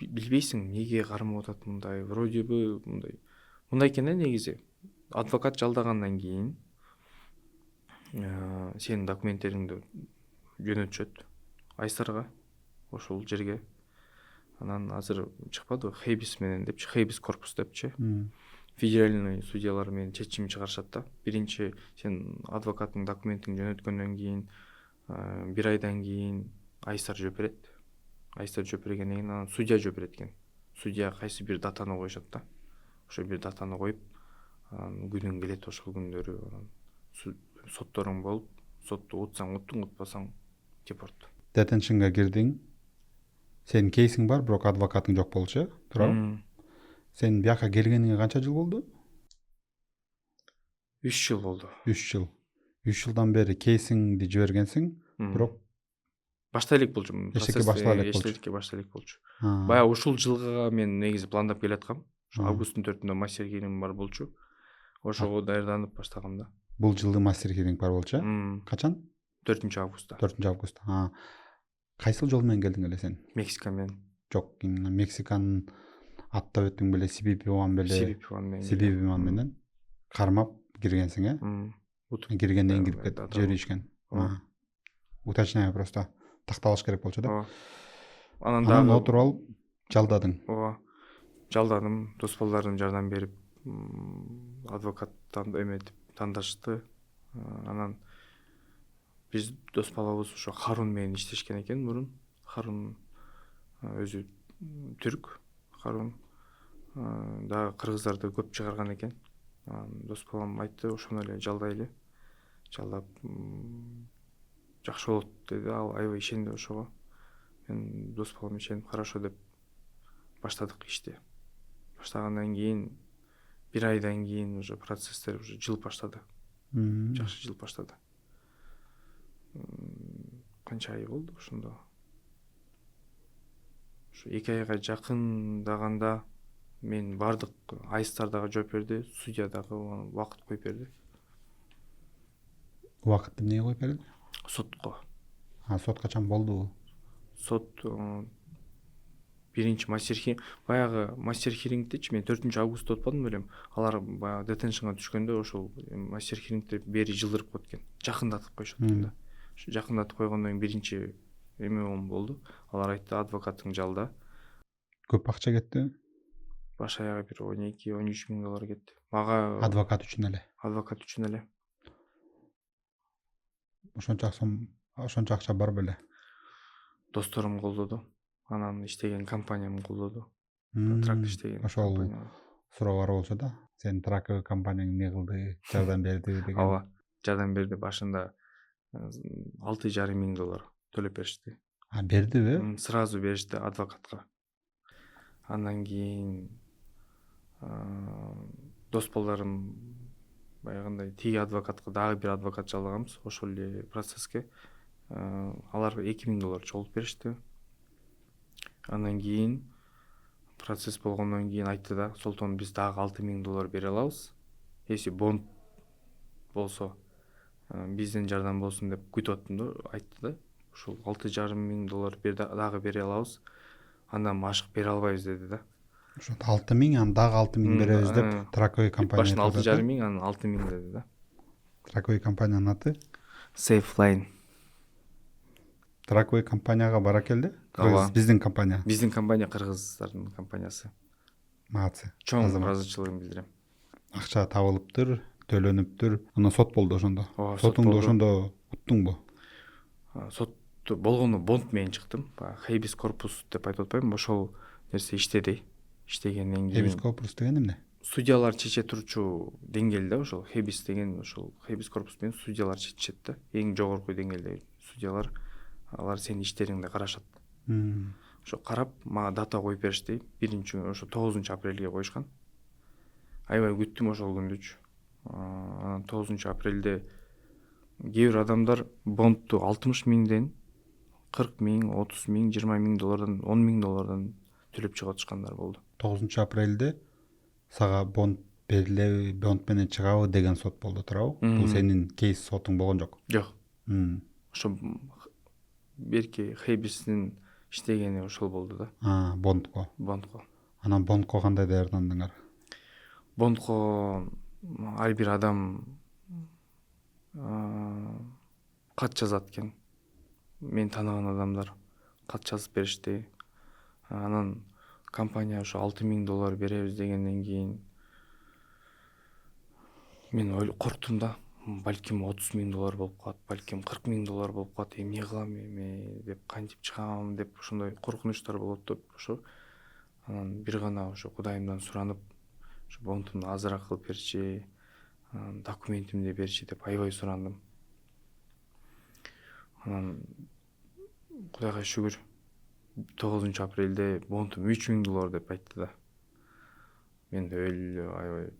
билбейсиң эмнеге кармап атат мындай. Вроде бы мындай экен да негизи. Адвокат жалдагандан кийин сенин документтериңди жөнөтүшөт Айсарга, ошол жерге. Анан азыр чыкпады Хейбис менен депчи, Хейбис корпус депчи. Федеральный судьялар менен чечим чыгарышат да. Биринчи сен адвокаттын документин жөнөткөндөн кийин 1 айдан кийин Айсар жооп берет. Айсар жооп бергенден кийин анан судья жооп берет экен. Судья кайсы бир датаны коюшат да. Ошо бир датаны коюп, күнүң келет ошол күндөрү анан сотторуң болуп, сотту утсаң уттуң, утпасаң депорт. Детеншнге кирдиң. Сенин кейсиң бар, бирок адвокатың жок болчу, туурабы? Сен бияка келгениңе канча жыл болду? 3 жыл болду. 3 жыл. 3 жылдан бери кейсиңди жибергенсиң, бирок баштай элек болчу. Эчтеке баштай элек болчу. Бая ушул жылга мен негизи пландап келаткам. Августтун 4-үндө мастер хиринг бар болчу. Ошого даярданып баштагам да. Бул жылы мастер хиринг бар болчу? Качан? 4-августта. 4-августта. Кайсыл жол менен келдиң эле сен? Мексика менен. Жок, Мексиканын аттап өттүң беле, CBP-1 менен кармап киргенсиң, э? Киргенден кирип кетип жиберишкен. Уточняю просто. Такталыш керек болчу да. Анан отуруп алып жалдадың. Ооба. Жалдадым, дос балдарым жардам берип, адвокаттан эметип тандашты. Анан биз дос балабыз ошо Харун менен иштешкен экен мурун. Харун өзү түрк. Харун дагы кыргыздарды көп чыгарган экен. Дос балам айтты, ошону эле жалдайлы. Жалдап жакшы болот деди. Ал аябай ишенди ошого. Мен дос балам ишенип хорошо деп баштадык ишти. Баштагандан кийин 1 айдан кийин уже процесстер уже жылып баштады. Жакшы жылып баштады. Канча ай болду ошондо? Ошо 2 айга жакындаганда мен бардык Айстар дагы жооп берди, судья дагы убакыт коюп берди. Убакытты эмнеге коюп берди? Сотко. Сот качан болду? Сот биринчи мастер хиринг, баягы мастер хирингдечи мен 4-августта отпадым белем. Алар баягы детеншнга түшкөндө ошол мастер хирингди бери жылдырып койот экен. Жакындатып коюшат экен да. Ошо жакындатып койгондон кийин биринчи эме болду. Алар айтты, адвокатың жалда. Көп акча кетти? Баш аягы бир 12-13 миң доллар кетти. Мага адвокат үчүн эле. Адвокат үчүн эле. Ошончо акча бар беле? Досторум колдоду. Анан иштеген компаниям колдоду. Трак иштеген. Ошол суроо бар болчу да. Сен трак компанияң эмне кылды, жардам берди деген. Ооба, жардам берди. Башында 6,5 миң доллар төлөп беришти. Бердиби? Сразу беришти адвокатка. Андан кийин дос балдарым баягындай тиги адвокатка дагы бир адвокат жалдаганбыз ошол эле процесске. Аларга 2 миң доллар чогултуп беришти. Андан кийин процесс болгондон кийин айтты да, Солтон биз дагы 6 миң доллар бере алабыз. Если бонд болсо бизден жардам болсун деп күтүп аттым да, айтты да. Ошол 6,5 миң доллар дагы бере алабыз. Андан ашык бере албайбыз деди да. Ошо 6 миң, анан дагы 6 миң беребиз деп Тракой компания. Башында 6,5 миң, анан 6 миң деди да. Тракой компаниянын аты? Safeline. Тракой компанияга бара келди? Биздин компания. Биздин компания кыргыздардын компаниясы. Маатсы. Чоң ыраазычылыгын билдирем. Акча табылыптыр, төлөнүптүр. Анан сот болду ошондо. Ооба, сот Сотуңду болду. ошондо уттуңбу? Сотту болгону бонд менен чыктым. Хейбис корпус деп айтып атпаймынбы, ошол нерсе иштеди. Иштегенден Хебис кийин корпус деген эмне? судьялар чече турчу деңгээлде ошол хейбис деген ошол хейбис корпус менен судьялар чечишет да. Эң жогорку деңгээлдеги судьялар, алар сенин иштериңди карашат. Ошо карап мага дата коюп беришти. Биринчи ошо 9 апрелге коюшкан. Аябай күттүм ошол күндүчү. Анан 9 апрелде кээ бир адамдар бондту 60 миңден 40 миң, 30 миң, 20 миң доллардан, 10 миң доллардан төлөп чыгып атышкандар болду. 9 апрелде сага бонд берилеби, бонд менен чыгабы деген сот болду, туурабы? Бул сенин кейс сотуң болгон жок. Жок. Ошо берки хейбистин иштегени ошол болду да. Бондко. Бондко. Анан бондко кандай даярдандыңар? Бондко ар бир адам кат жазат экен. Мен тааныган адамдар кат жазып беришти. Анан компания ошо 6 миң доллар беребиз дегенден кийин мен корктум да. Балким 30 миң доллар болуп калат, балким 40 миң доллар болуп калат. Эмне кылам эми деп, кантип чыгам деп ошондой коркунучтар болот деп ошо. Анан бир гана ошо Кудайымдан суранып, ошо бондумду азыраак кылып берчи, документимди берчи деп аябай сурандым. Анан Кудайга шүгүр 9 апрелде бондум 3 миң доллар деп айтты да. Мен өлү аябай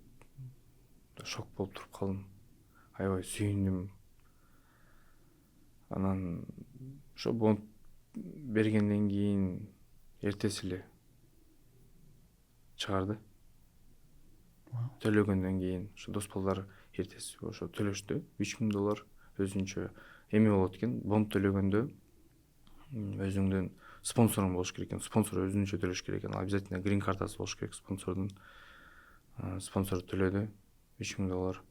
шок болуп туруп калдым. Аябай сүйүндүм. Анан ошо бонд бергенден кийин эртеси эле чыгарды. Төлөгөндөн кийин ошо дос балдар эртеси ошо төлөштү. 3 миң доллар өзүнчө эме болот экен. Бонд төлөгөндө өзүңдүн спонсоруң болуш керек экен. Спонсор өзүнчө төлөш керек экен. Обязательно грин картасы болуш керек спонсордун. Спонсор төлөдү 3 миң доллар.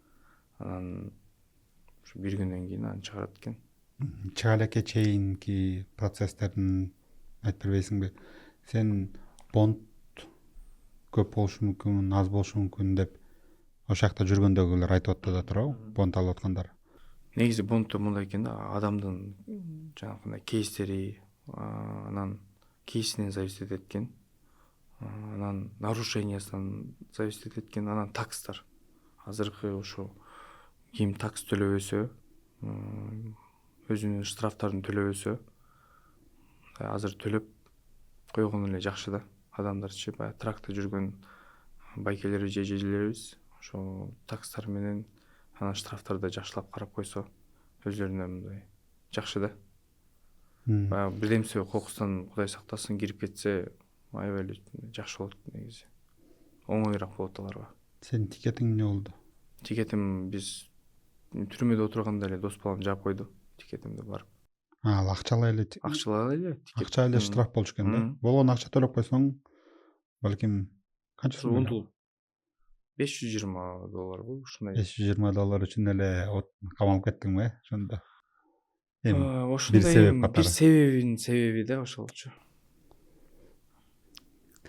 Анан ушу бир күндөн кийин аны чыгарат экен. Чыга элекке чейинки процесстерин айтып бербейсиңби? Сен бонд көп болушу мүмкүн, аз болушу мүмкүн деп ошол жакта жүргөндөгүлөр айтып атты да, туурабы? Бонд алып аткандар. Негизи бондто мындай экен да, адамдын жанагындай кейстери, анан кейсинен зависит этет экен. Анан нарушениясынан зависит этет экен, анан такстар. Азыркы ошо ким такс төлөбөсө, өзүнүн штрафтарын төлөбөсө, азыр төлөп койгон эле жакшы да. Адамдарчы баягы тракта жүргөн байкелер же жежелерибиз ошо такстар менен анан штрафтарды жакшылап карап койсо, өзлөрүнө мындай жакшы да. Баягы бирдемсе кокустан Кудай сактасын кирип кетсе, аябай эле жакшы болот негизи. Оңоюраак болот аларга. Сенин тикетиң эмне болду? Тикетим биз түрмөдө отурганда эле дос балам жаап койду тикетимди барып. Ал акчалай эле тикет. Акча эле штраф болчу экен да. Болгон акча төлөп койсоң, балким канча сом? 520 доллар болду ушундай. 520 доллар үчүн эле камалып кеттиңби ошондо? Ошондой бир себеби да ошолчу.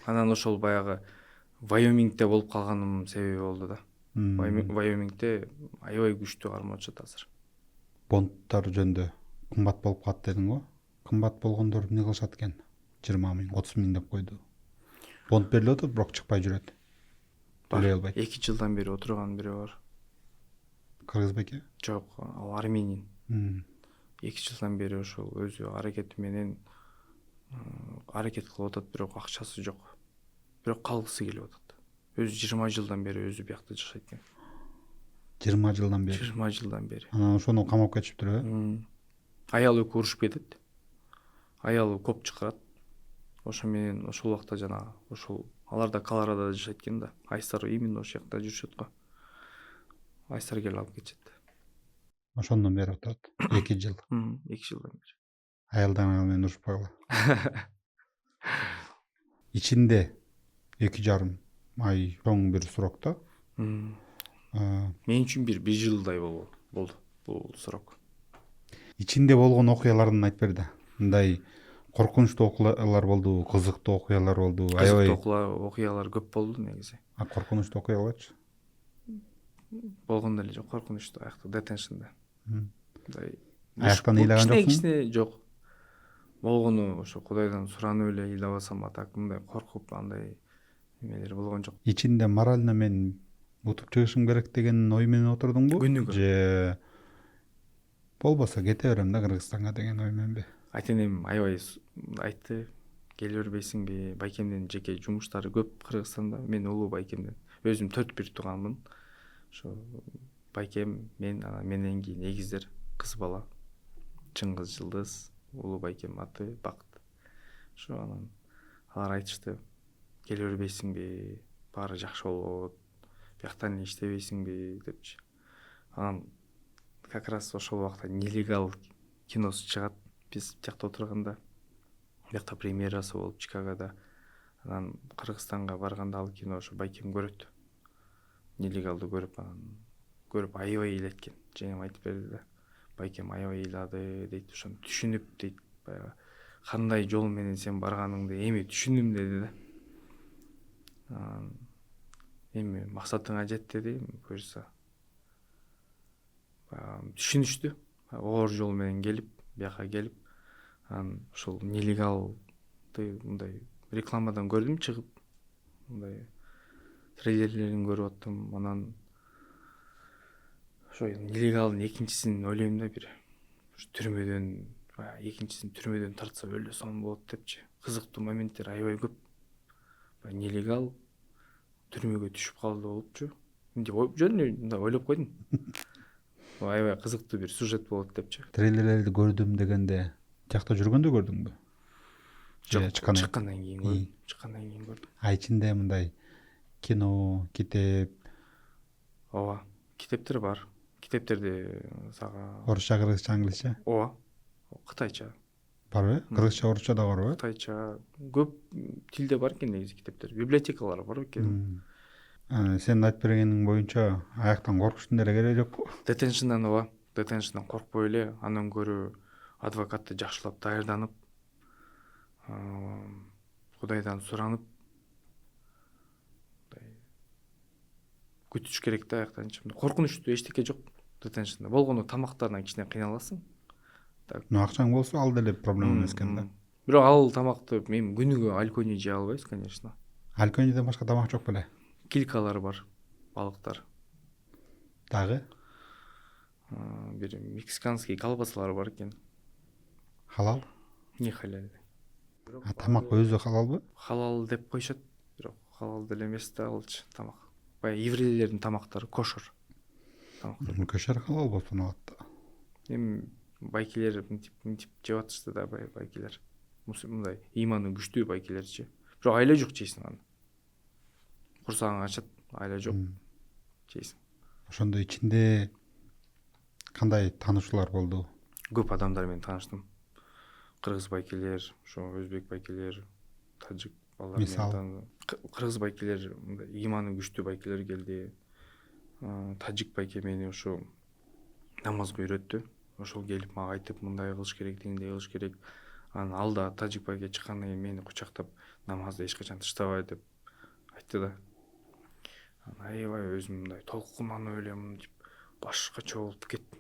Анан ошол баягы Вайомингде болуп калганым себеби болду да. Вайомингде аябай күчтүү карматышат азыр. Бондтар жөнүндө кымбат болуп калат дедиң го? Кымбат болгондор эмне кылышат экен? 20 миң, 30 миң деп койду. Бонд берилип атат, бирок чыкпай жүрөт. Төлөй албайт. 2 жылдан бери отурган бири бар. Кыргыз беке? Жок, ал армянин. 2 жылдан бери ошол өзү аракети менен аракет кылып атат, бирок акчасы жок. Бирок калгысы келип атат. Өзү 20 жылдан бери өзү биякта жашайт экен. 20 жылдан бери. 20 жылдан бери. Анан ошону камап кетишиптир, э? Аялы экөө урушуп кетет. Аялы коп чакырат. Ошо менен ошол убакта жана ошол алар да Колорадода жашайт экен да. Айсар именно ошол жакта жүрүшөт го. Айсар келип алып кетишет. Ошондон бери отурат. 2 жыл. 2 жылдан бери. Аялдарың менен урушпагыла. Ичинде 2,5 ай чоң бир срокто. Мен үчүн бир жылдай болду бул срок. Ичинде болгон окуяларын айтып берди. Мындай коркунучтуу окуялар болду, кызыктуу окуялар болду. Кызыктуу окуялар көп болду негизи. Коркунучтуу окуяларчы? болгон деле жок, коркунучтуу аякта детеншнда. Мындай Аяктан ыйлаган жоксуңбу? кичине жок. Болгону ошо Кудайдан суранып эле ыйлабасам, а так мындай коркуп андай эмелер болгон жок. Ичинде морально мен утуп чыгышым керек деген ой менен отурдуңбу? Күнүгө. Же болбосо кете берем да Кыргызстанга деген ой мененби? Ата энем аябай айтты, келе бербейсиңби, байкемдин жеке жумуштары көп Кыргызстанда. Мен улуу байкемден, өзүм 4 тууганмын. Ошо байкем, мен, анан менден кийин эгиздер, кыз бала, Чыңгыз, Жылдыз, улуу байкем аты Бакыт. Ошо анан алар айтышты, келе бербейсиңби, баары жакшы болот, бияктан иштебейсиңби депчи. Анан как раз ошол убакта нелегал киносу чыгат. Биз тиякта отурганда, биякта премьерасы болуп Чикагода. Анан Кыргызстанга барганда ал кино ошо байкем көрөт. Нелегалды көрүп, анан көрүп аябай ыйлайт экен. Женем айтып берди да. Байкем аябай ыйлады дейт, ошону түшүнүп дейт. Баягы кандай жол менен сен барганыңды эми түшүндүм деди да. Эми максатыңа жет деди, буюрса. Түшүнүштү. Оор жол менен келип, бияка келип, анан ошол нелегалды мындай рекламадан көрдүм чыгып, мындай трейлерлерин көрүп аттым. Анан ошо нелегалдын экинчисин ойлойм да, бир түрмөдөн, экинчисин түрмөдөн тартса өлсөм болот депчи. Кызыктуу моменттер аябай көп. Нелегал түрмөгө түшүп калды болупчу. Жөн мындай ойлоп койдум. Аябай кызыктуу бир сюжет болот депчи. Трейлерлерди көрдүм дегенде тиякта жүргөндө көрдүңбү? Жок, чыккандан кийин көрдүм. Чыккандан кийин көрдүм. Ичинде мындай кино, китеп, Ооба, китептер бар. Китептерди сага орусча, кыргызча, англисче ооба, кытайча барбы? Кыргызча, орусча да барбы? кытайча көп тилде бар экен негизи китептер. Библиотекалар бар экен. Сен айтып бергениң боюнча аяктан коркуштун деле кереги жокпу? Детеншндан ооба, детеншндан коркпой эле, андан көрө адвокатты жакшылап даярданып, Кудайдан суранып күтүш керек да аяктанчы. Коркунучтуу эчтеке жок детеншнда. Болгону тамактарынан кичине кыйналасың. Акчаң болсо ал деле проблема эмес экен да. Бирок ал тамакты мен күнүгө алькони жей албайбыз, конечно. Алькониден башка тамак жок беле? Килкалар бар, балыктар. Дагы? Бир мексиканский колбасалар бар экен. Халал? Не халал. Тамак өзү халалбы? Халал деп коюшат, бирок халал деле эмес да алчы тамак. Баягы еврейлердин тамактары кошер. Көшөр халал болуп саналат да. Эми байкелер мынтип жеп атышты да, байкелер. Мындай ыйманы күчтүү байкелерчи. Бирок айла жок жейсиң аны. Курсагың ачат, айла жок жейсиң. Ошондо ичинде кандай таанышуулар болду? Көп адамдар менен тааныштым. Кыргыз байкелер, ошо өзбек байкелер, тажик балдар менен. Кыргыз байкелер, мындай ыйманы күчтүү байкелер келди. Тажик байке мени ошо намазга үйрөттү. Ошол келип мага айтып, мындай кылыш керек, тигиндей кылыш керек. Анан ал да тажик байке чыккандан кийин мени кучактап, намазды эч качан таштабай деп айтты да. Аябай өзүм мындай толкунанып эле мынтип башкача болуп кеттим.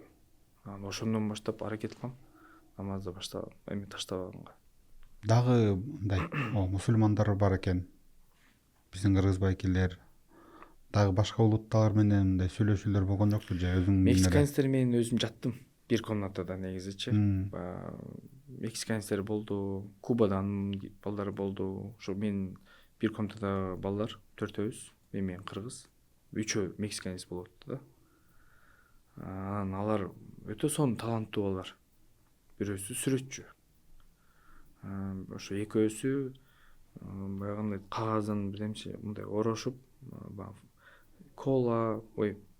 Анан ошондон баштап аракет кылам намазды баштап эми таштабаганга. Дагы мындай мусулмандар бар экен. Биздин кыргыз байкелер, дагы башка улуттар менен мындай сүйлөшүүлөр болгон жокпу же өзүң? Мексиканецтер менен өзүм жаттым бир комнатада негизичи. Мексиканецтер болду, Кубадан балдар болду. Ошо мен бир комнатада балдар, 4-өбүз, мен кыргыз, 3 мексиканец болот да. Анан алар өтө сонун таланттуу балдар. Бирөөсү сүрөтчү. Ошо экөөсү баягындай кагаздан бирдемче мындай орошуп, кола,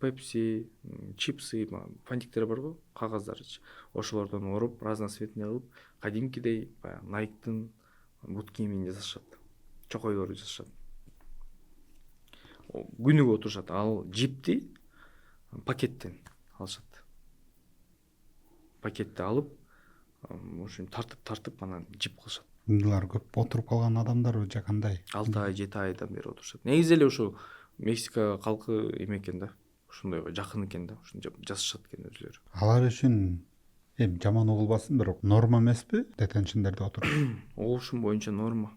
пепси, чипсы, фантиктер барбы, кагаздарчы. Ошолордон оруп, разноцветный кылып, кадимкидей баягы Найктын бут кийимин жасашат. Чокойлорду жасашат. Күнүгө отурушат. Ал жипти пакеттен алышат. Пакетти алып, ошо тартып анан жип кылышат. Булар көп отуруп калган адамдарбы же кандай? 6 ай, 7 айдан бери отурушат. Негизи эле ошо Мексика калкы эме экен да. ошондойго жакын экен да, ошону жасашат экен өзүлөрү. Алар үчүн жаман угулбасын, бирок норма эмеспи детеншндерде отуруш? Угушум боюнча норма.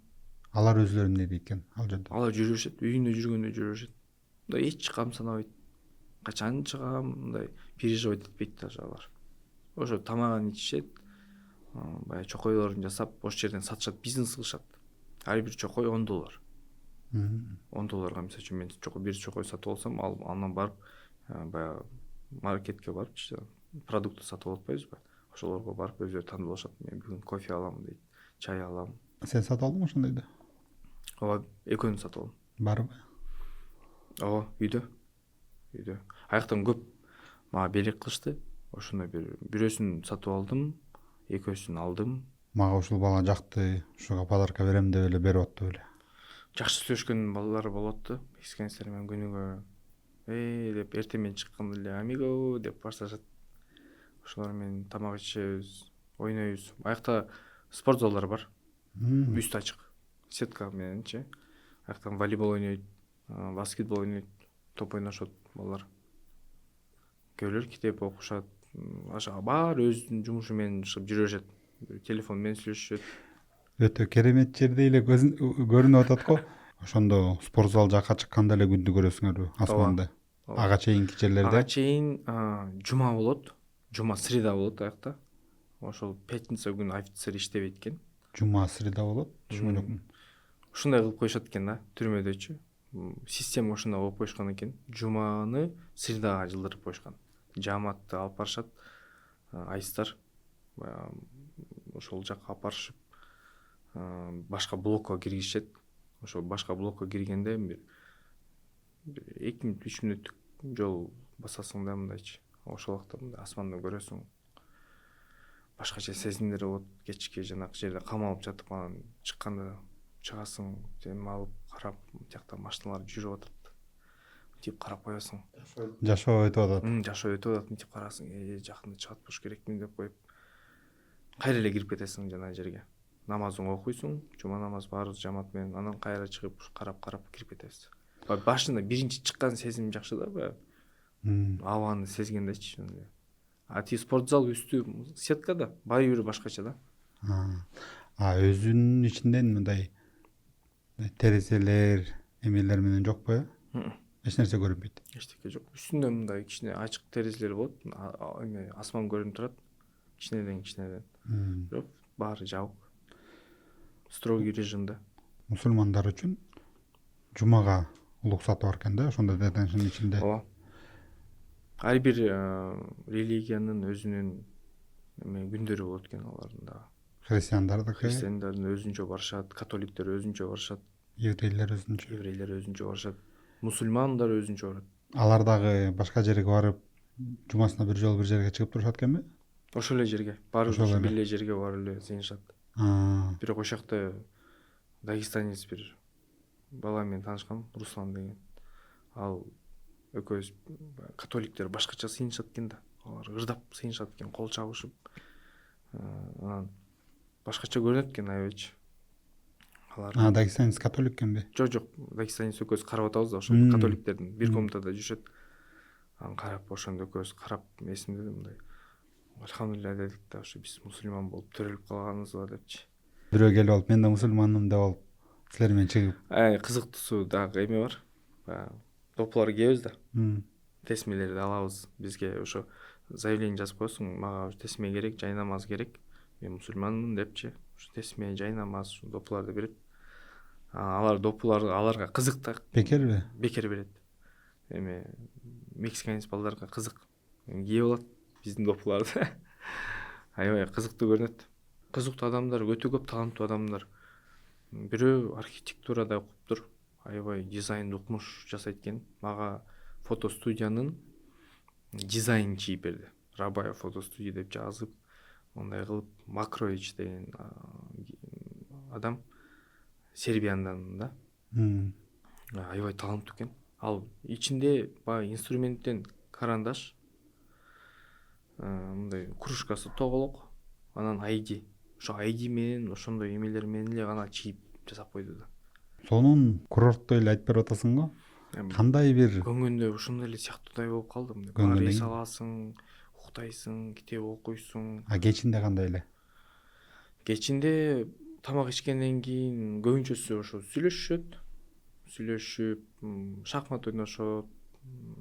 Алар өзүлөрү эмне дейт экен ал жөнүндө? Алар жүрө беришет, үйүндө жүргөндөй жүрө беришет. Мындай эч камсынабайт. Качан чыгам, мындай переживать этпейт даже алар. Ошо тамагын ичишет, баягы чокойлорун жасап, ошол жерден сатышат, бизнес кылышат. Ар бир чокой $10. $10 мисалы үчүн мен бир чокой сатып алсам, андан барып баягы маркетке барып продукты сатып алып атпайбызбы? Ошолорго барып өзүлөрү тандап алышат. Мен бүгүн кофе алам дейт, чай алам. Сен сатып алдыңбы ошондойду? Ооба, экөөнү сатып алдым. Барбы? Ооба, үйдө. Аяктан көп мага белек кылышты. Ошондой бирөөсүн сатып алдым, экөөсүн алдым. Мага ушул бала жакты, ушуга подарка берем деп эле берип аттып эле. Жакшы сүйлөшкөн балдар болот да. Мексиканецтер менен күнүгө деп эртең менен чыкканда эле амиго деп башташат. Ошолор менен тамак ичебиз, ойнойбуз. Аякта спорт залдар бар. Үстү ачык. Сетка мененчи. Аяктан волейбол ойнойт, баскетбол ойнойт, топ ойношот балдар. Көйлөр китеп окушат. Аша баары өзүнүн жумушу менен чыгып жүрө беришет. Телефон менен сүйлөшүшөт. Өтө керемет жерде эле көрүнүп атат го. Ошондо спорт зал жакка чыкканда эле күндү көрөсүңөрбү асманды? Ага чейинки жерлерде? Ага чейин жума болот. Жума среда болот аякта. Ошол пятница күнү офицер иштебейт экен. Жума среда болот. Түшүнбөй жокмун. Ушундай кылып коюшат экен да, түрмөдөчү. Система ошондой болуп коюшкан экен. Жуманы средага жылдырып коюшкан. Жааматты алып барышат, айстар. Ошол жакка алып барышып, башка блокко киргизишет. Ошол башка блокко киргенде бир 2 мүнөт 3 мүнөттүк жол басасың да мындайчы. Ошол убакта мындай асманды көрөсүң. Башкача сезимдер болот. Кечки жанакы жерде камалып жатып, анан чыкканда чыгасың, дем алып, карап, жакта машиналар жүрүп атат. Мынтип карап коесуң. Жашоо өтүп атат. Жашоо өтүп атат, мынтип карасың, жакында чыгат болуш керекмин деп коюп. Кайра эле кирип кетесиң жана жерге. Намазыңды окуйсуң, жума намаз баарыбыз жамаат менен, анан кайра чыгып карап кирип кетесиз. Башында биринчи чыккан сезим жакшы да, баягы. Абаны сезгендечи. Ти спорт зал үстү сетка да, баары бир башкача да. Өзүнүн ичинен мындай терезелер, эмелер менен жокпу? Эч нерсе көрүнбөйт. Эчтеке жок. Үстүндө мындай кичине ачык терезелер болот. Асман көрүнүп турат. Кичинеден. Бирок баары жабык. Строгий режимде. Мусулмандар үчүн жумага уруксаты бар экен да, ошондо детеншн ичинде. Ооба. Ар бир религиянын өзүнүн күндөрү болот экен алардын да. Христиандардын өзүнчө барышат, католиктер өзүнчө барышат, еврейлер өзүнчө барышат, мусулмандар өзүнчө барат. Алар дагы башка жерге барып, жумасына бир жолу бир жерге чыгып турушат экенби? Ошол эле жерге, баары бир эле жерге барып эле сыйынышат. Бирок ошол жакта дагестанец бир бала менен таанышкам, Руслан деген. Ал экөөбүз католиктер башкача сыйынышат экен да. Алар ырдап сыйынышат экен, кол чабышып. Анан башкача көрүнөт экен аябайчы. Алар Дагестанец католик экенби? Жок, дагестанец экөөбүз карап атабыз да, ошол католиктердин бир комнатада жүрүшөт. Анан карап, ошондо экөөбүз карап, эсимде мындай. Алхамдулилля дедик да, ошо биз мусулман болуп төрөлүп калганыбызга депчи. Бирөө келип алып, мен да мусулманмын деп алып, силер менен чыгып. Кызыктуусу дагы эме бар. Допулар кийебиз да. Тесмелерди алабыз. Бизге ошо заявление жазып коесуң, мага тесме керек, жай намаз керек. Мен мусулманмын депчи. Ошо тесме, жай намаз, допуларды берет. Алар допулар аларга кызык да. Бекерби? Бекер берет. Эме мексиканец балдарга кызык. Кийип алат биздин допуларды. Аябай кызыктуу көрүнөт. Кызыктуу адамдар, өтө көп таланттуу адамдар. Бирөө архитектурада окуптур. Аябай дизайн укмуш жасайт экен. Мага фотостудиянын дизайн чийип берди. Рабаев фотостудия деп жазып, мындай кылып, Макрович деген адам Сербияндан да. Аябай таланттуу экен. Ал ичинде баягы инструменттен карандаш, мындай кружкасы тоголок, анан ID. Ошо ID менен ошондой эмелер менен эле гана чийип жасап койду да. Сонун курорттой эле айтып берип атасың го. кандай бир көңгөндө ушундай эле сыяктуудай болуп калдым. Көңгөндө Эс аласың, уктайсың, китеп окуйсуң. кечинде кандай эле? Кечинде тамак ичкенден кийин көбүнчөсү ошо сүйлөшүшөт. Шахмат ойношот.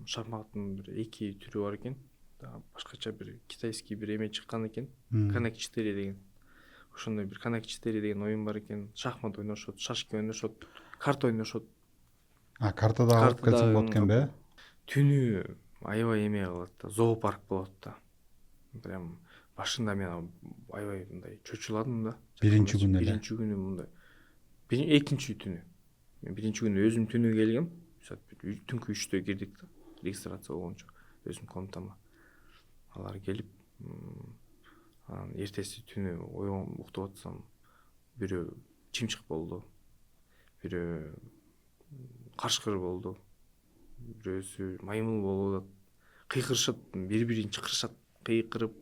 Шахматтын бир 2 түрү бар экен. Башкача бир китайский бир эме чыккан экен. Канак 4 деген. Ошондой бир Канак 4 деген оюн бар экен. Шахмат ойношот, шашки ойношот, карта ойношот. Картада алып келсең болот экенби? Түнү аябай эме кылат да, зоопарк болот да. Прям башында мен аябай мындай чочуладым да. Биринчи күнү эле. Биринчи күнү мындай. Экинчи түнү. Мен биринчи күнү өзүм түнү келгем. Түнкү 3-тө кирдик да. Регистрация болгончо өзүм комнатама. Алар келип, анан эртеси түнү уктап атсам, бирөө чымчык болду. Бирөө карышкыр болду. Бирөөсү маймыл болуп атат. Кыйкырышат, бири-бирин чакырышат, кыйкырып.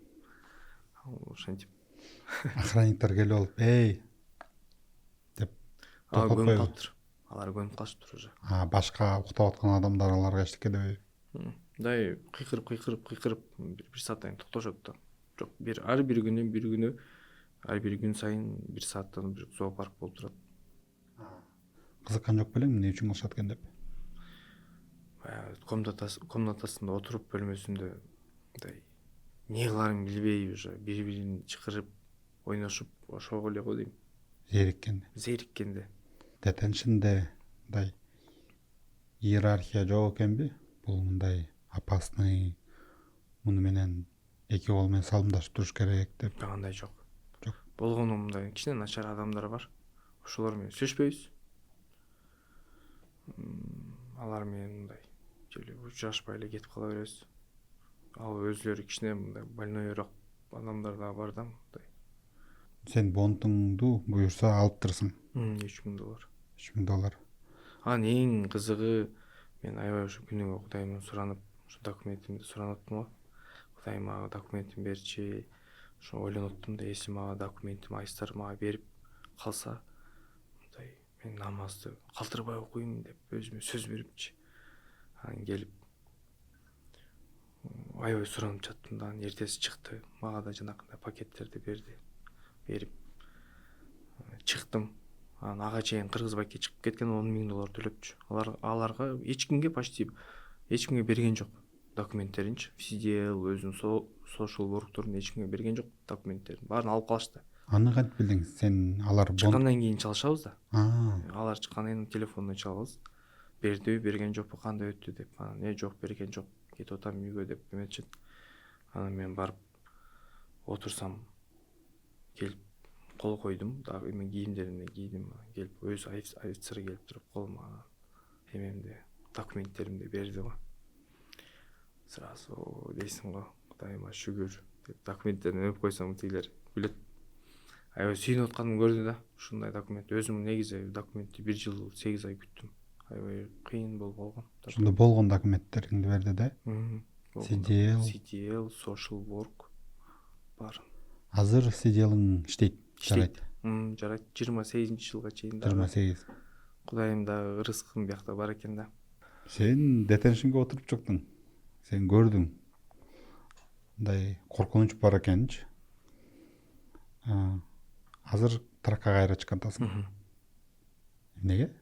Ошентип. Охранниктер келип алып, "Эй!" деп Көнүп калыптыр. Алар көнүп калышыптыр уже. Башка уктап аткан адамдар аларга эчтеке дебейби? Мындай кыйкырып бир сааттан кийин токтошот да. Жок, ар бир күн сайын 1 сааттан бир зоопарк болуп турат. Кызыккан жок белең эмне үчүн кылышат экен деп? Комнатасында отуруп бөлмөсүндө мындай эмне кыларын билбей уже бири-бирин чакырып ойношуп ошого эле го дейм. Зериккенде. Детеншинде мындай иерархия жок экенби? Бул мындай опасный, муну менен 2 кол менен салымдашып туруш керек деп. Андай жок. Жок. Болгону мындай кичине начар адамдар бар. Ошолор менен сүйлөшпөйбүз. Алар менен мындай желе учурашпай эле кетип кала беребиз. Ал өзлөрү кичине мындай больнойрок адамдар да бар да мындай. Сен бонтуңду буюрса алып турсуң. $3000. $3000. Анын эң кызыгы, мен аябай ошо күнүгө Кудайымдан суранып, ошо документимди сурап го. Кудайым мага документин берчи. Ошо ойлонуп аттым да, эси мага документим айыстар мага берип калса, мындай мен намазды калтырбай окуйм деп өзүмө сөз берипчи. Анан келип аябай суранып жаттым да, эртеси чыкты. Мага да жанакындай пакеттерди берип чыктым. Анан ага чейин кыргызбайке чыгып кеткен $10,000 төлөпчү. Аларга эч кимге берген жок документтеринчи. CDL өзүнүн social work'торун эч кимге берген жок документтерин. Баарын алып калышты. Аны кантип билдиң? Сен алар чыккандан кийин чалышабыз да. Алар чыккандан кийин телефондон чалабыз. Бердиби, берген жокпу, кандай өттү деп. Анан жок, берген жок, кетип атам үйгө деп эметчит. Анан мен барып отурсам, келип кол койдум, дагы эми кийимдеримди кийдим, келип өз офицер келип туруп колума эмемди, документтеримди берди го. Сразу дейсиң го, Кудайыма шүгүр деп документтерин өп койсом, тигилер күлөт. Аябай сүйүнүп атканымды көрдү да, ушундай документ. Өзүм негизи документти 1 жыл 8 ай күттүм. Аябай кыйын болуп калган. Ошондо болгон документтериңди берди да? CDL, social work бар. Азыр CDL'ың иштейт? Жарайт. Жарайт. 28-жылга чейин. 28. Кудайым дагы ырыскым биякта бар экен да. Сен детеншинге отуруп чыктың. Сен көрдүң. Мындай коркунуч бар экенчи. Азыр тракка кайра чыккантасың. Эмнеге?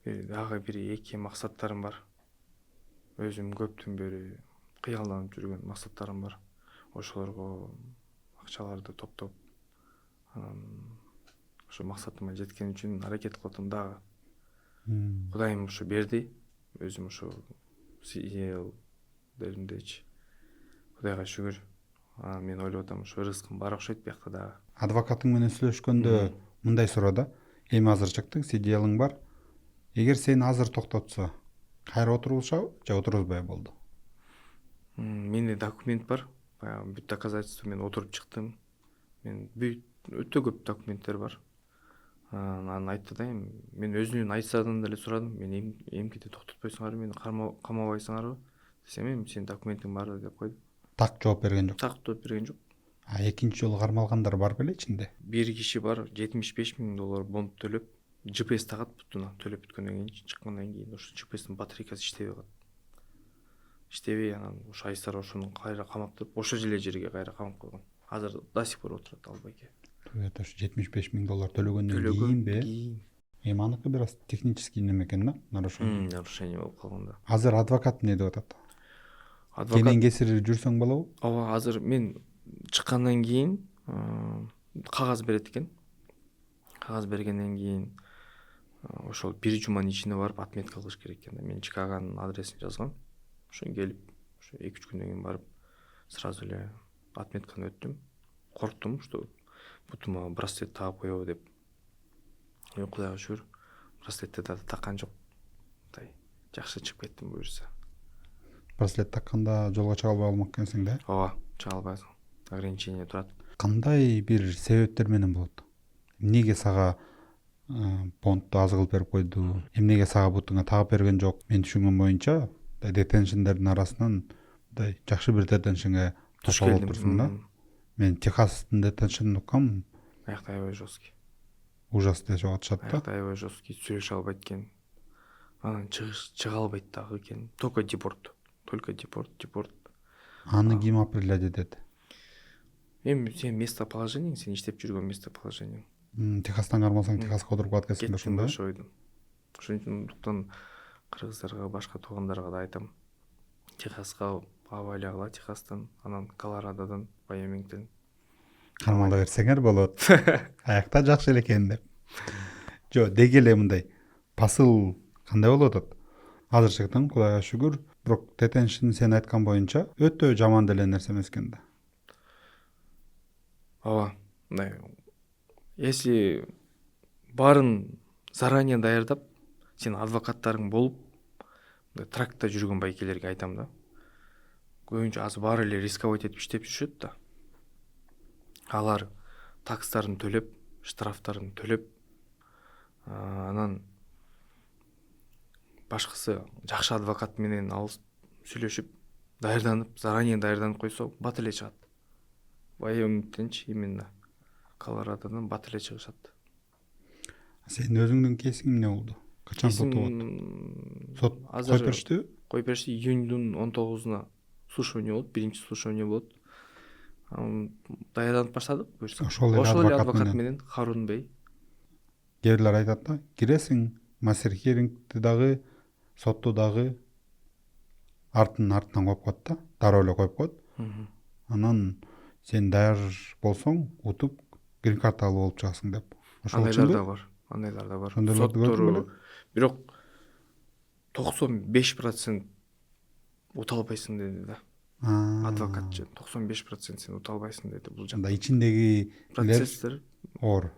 Дагы бир 2 максаттарым бар. Өзүм көптөн бери кыялданып жүргөн максаттарым бар. Ошолорго акчаларды топтоп, анан ошо максатыма жеткен үчүн аракет кылып атам дагы. Кудайым ошо берди. Өзүм ошо CDL деримдечи. Кудайга шүгүр. Мен ойлоп атам, ошо ырыскым бар окшойт биякта дагы. Адвокатың менен сүйлөшкөндө мындай сурады. Эми азыр чыктың, CDL'ың бар. Эгер сени азыр токтотсо, кайра отурулушабы же отурузбай болду? Менде документ бар. Баягы бүт доказательство, мен отуруп чыктым. Мен өтө көп документтер бар. Анан айтты да, мен өзүнүн айтсадан деле сурадым. Мен эмкиде токтотпойсуңарбы, мени камабайсыңарбы десем, эми сенин документиң бар деп койду. Так жооп берген жок. Так жооп берген жок. Экинчи жолу кармалгандар бар беле ичинде? Бир киши бар, $75,000 бонд төлөп, GPS тагат бутуна төлөп бүткөндөн кийин чыккандан кийин ошо GPS'тин батарейкасы иштебей калат. Иштебей анан ошо айсар ошону кайра камап туруп ошол эле жерге кайра камап койгон. Азыр до сих пор отурат ал байке. Это уж $75,000 төлөгөндөн Төлөгөн кийинби? кийин. Эми аныкы бир аз технический неме экен да, нарушение. Нарушение болуп калган да. Азыр адвокат эмне деп атат? Адвокат Кенен кесир жүрсөң болобу? ооба азыр мен чыккандан кийин кагаз берет экен. Кагаз бергенден кийин ошол 1 жуманын ичинде барып отметка кылыш керек экен да. Мен Чикагонун адресин жазгам. Ошо келип ошо 2-3 күндөн кийин барып сразу эле отметканы өттүм. Корктум, что бутума браслет тагып коебу деп. Кудайга шүгүр, браслетти да таккан жок. Мындай жакшы чыгып кеттим буюрса. Браслет такканда жолго чыга албай калмак экенсиң да? Ооба, чыга албайсың. Ограничение турат. Кандай бир себептер менен болот? Эмнеге сага понтту аз кылып берип койду? Эмнеге сага бутуңа тагып берген жок? Мен түшүнгөн боюнча, детеншндердин арасынан мындай жакшы бир детеншнге ташап алып турсуң да. Мен Техастын детеншнин уккам, Аякта аябай жесткий. ужас деп атышат да. Аякта аябай жесткий, сүйлөшө албайт экен. Анан чыга албайт дагы экен. Только депорт. Аны ким определять этет? Эми сен местоположениең, сен иштеп жүргөн местоположениең. Техастан кармасаң Техаска отуруп калат экенсиң Кеттим да. ошойдум. Ошондуктан кыргыздарга, башка туугандарга да айтам. Техаска баба алягыла, Техастан, анан Колорадодон, Вайомингден. Кармала берсеңер болот. Аякта жакшы эле экен деп. Жо, деги эле мындай посыл кандай болуп атат? Азырчыктан Кудайга шүгүр, бирок детеншн сен айткан боюнча өтө жаман деле нерсе эмес экен да. Ооба, мындай. Если баарын заранее даярдап, сен адвокаттарың болуп, тракта жүргөн байкелерге айтам да. Көбүнчө азыр баары эле рисковать этип иштеп жүрүшөт да. Алар такстарын төлөп, штрафтарын төлөп, анан башкысы жакшы адвокат менен алып сүйлөшүп, даярданып, заранее даярданып койсо, бат эле чыгат. Вайомингденчи именно Колорадодон бат эле чыгышат. Сен өзүңдүн кейсиң эмне болду? Качан сот болот? Сот коюп бериштиби? Коюп беришти. Июньдун 19-уна слушание болот, биринчи слушание болот. Даярданып баштадык буюрса. Ошол эле адвокат менен Харун Бей. Кээ бирлер айтат да, киресиң, мастер хирингти дагы, сотту дагы артынан коюп коет да, дароо эле коюп коет. Анан сен даяр болсоң, утуп грин карта алып болуп чыгасың деп. Ошол чынбы? Андайлар да бар. Ошондойлорду көрдүң беле? Бирок 95% ута албайсың деди да. Адвокатчы 95% сен ута албайсың деди бул жакта. Анда ичиндеги Процесстер оор.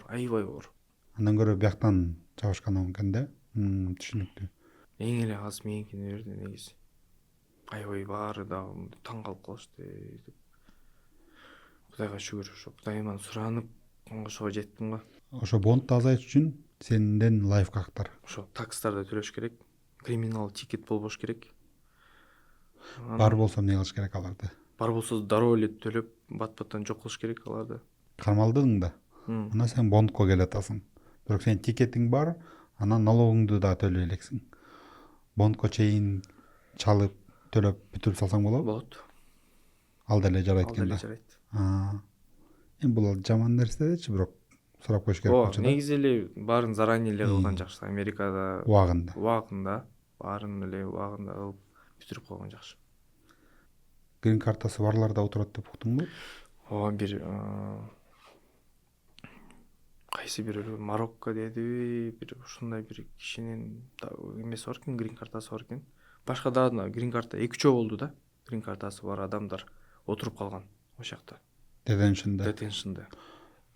Аябай оор. Андан көрө бияктан чабышкан экен да. Түшүнүктүү. Эң эле аз меникине берди негизи. Аябай баары да таң калып калышты деп. Кудайга шүгүр, ошо Кудайыман суранып, ошого жеттим го. Ошо бондду азайтыш үчүн сенден лайфхактар. Ошо такстарды төлөш керек. Криминал тикет болбош керек. Бар болсо эмне кылыш керек аларды? Бар болсо дароо эле төлөп, бат-баттан жок кылыш керек аларды. Кармалдың да. Анан сен бондко келатасың. Бирок сен тикетиң бар, анан налогуңду да төлөй элексиң. Бондко чейин чалып, төлөп бүтүрүп салсаң болобу? Болот. Ал деле жарайт экен да. Жарайт. Эми бул жаман нерседечи, бирок сурап коюш керек болчу да. Негизи эле баарын заранее эле кылган жакшы. Америкада убагында баарын эле убагында кылып бүтүрүп койгон жакшы. Грин картасы барлар да отурат деп уктуңбу? Ооба, бир кайсы бир Марокко дедиби, бир ушундай бир кишинин эмеси бар экен, грин картасы бар экен. Башка дагы грин карта 2 болду да. Грин картасы бар адамдар отуруп калган ошол жакта. Детеншнде.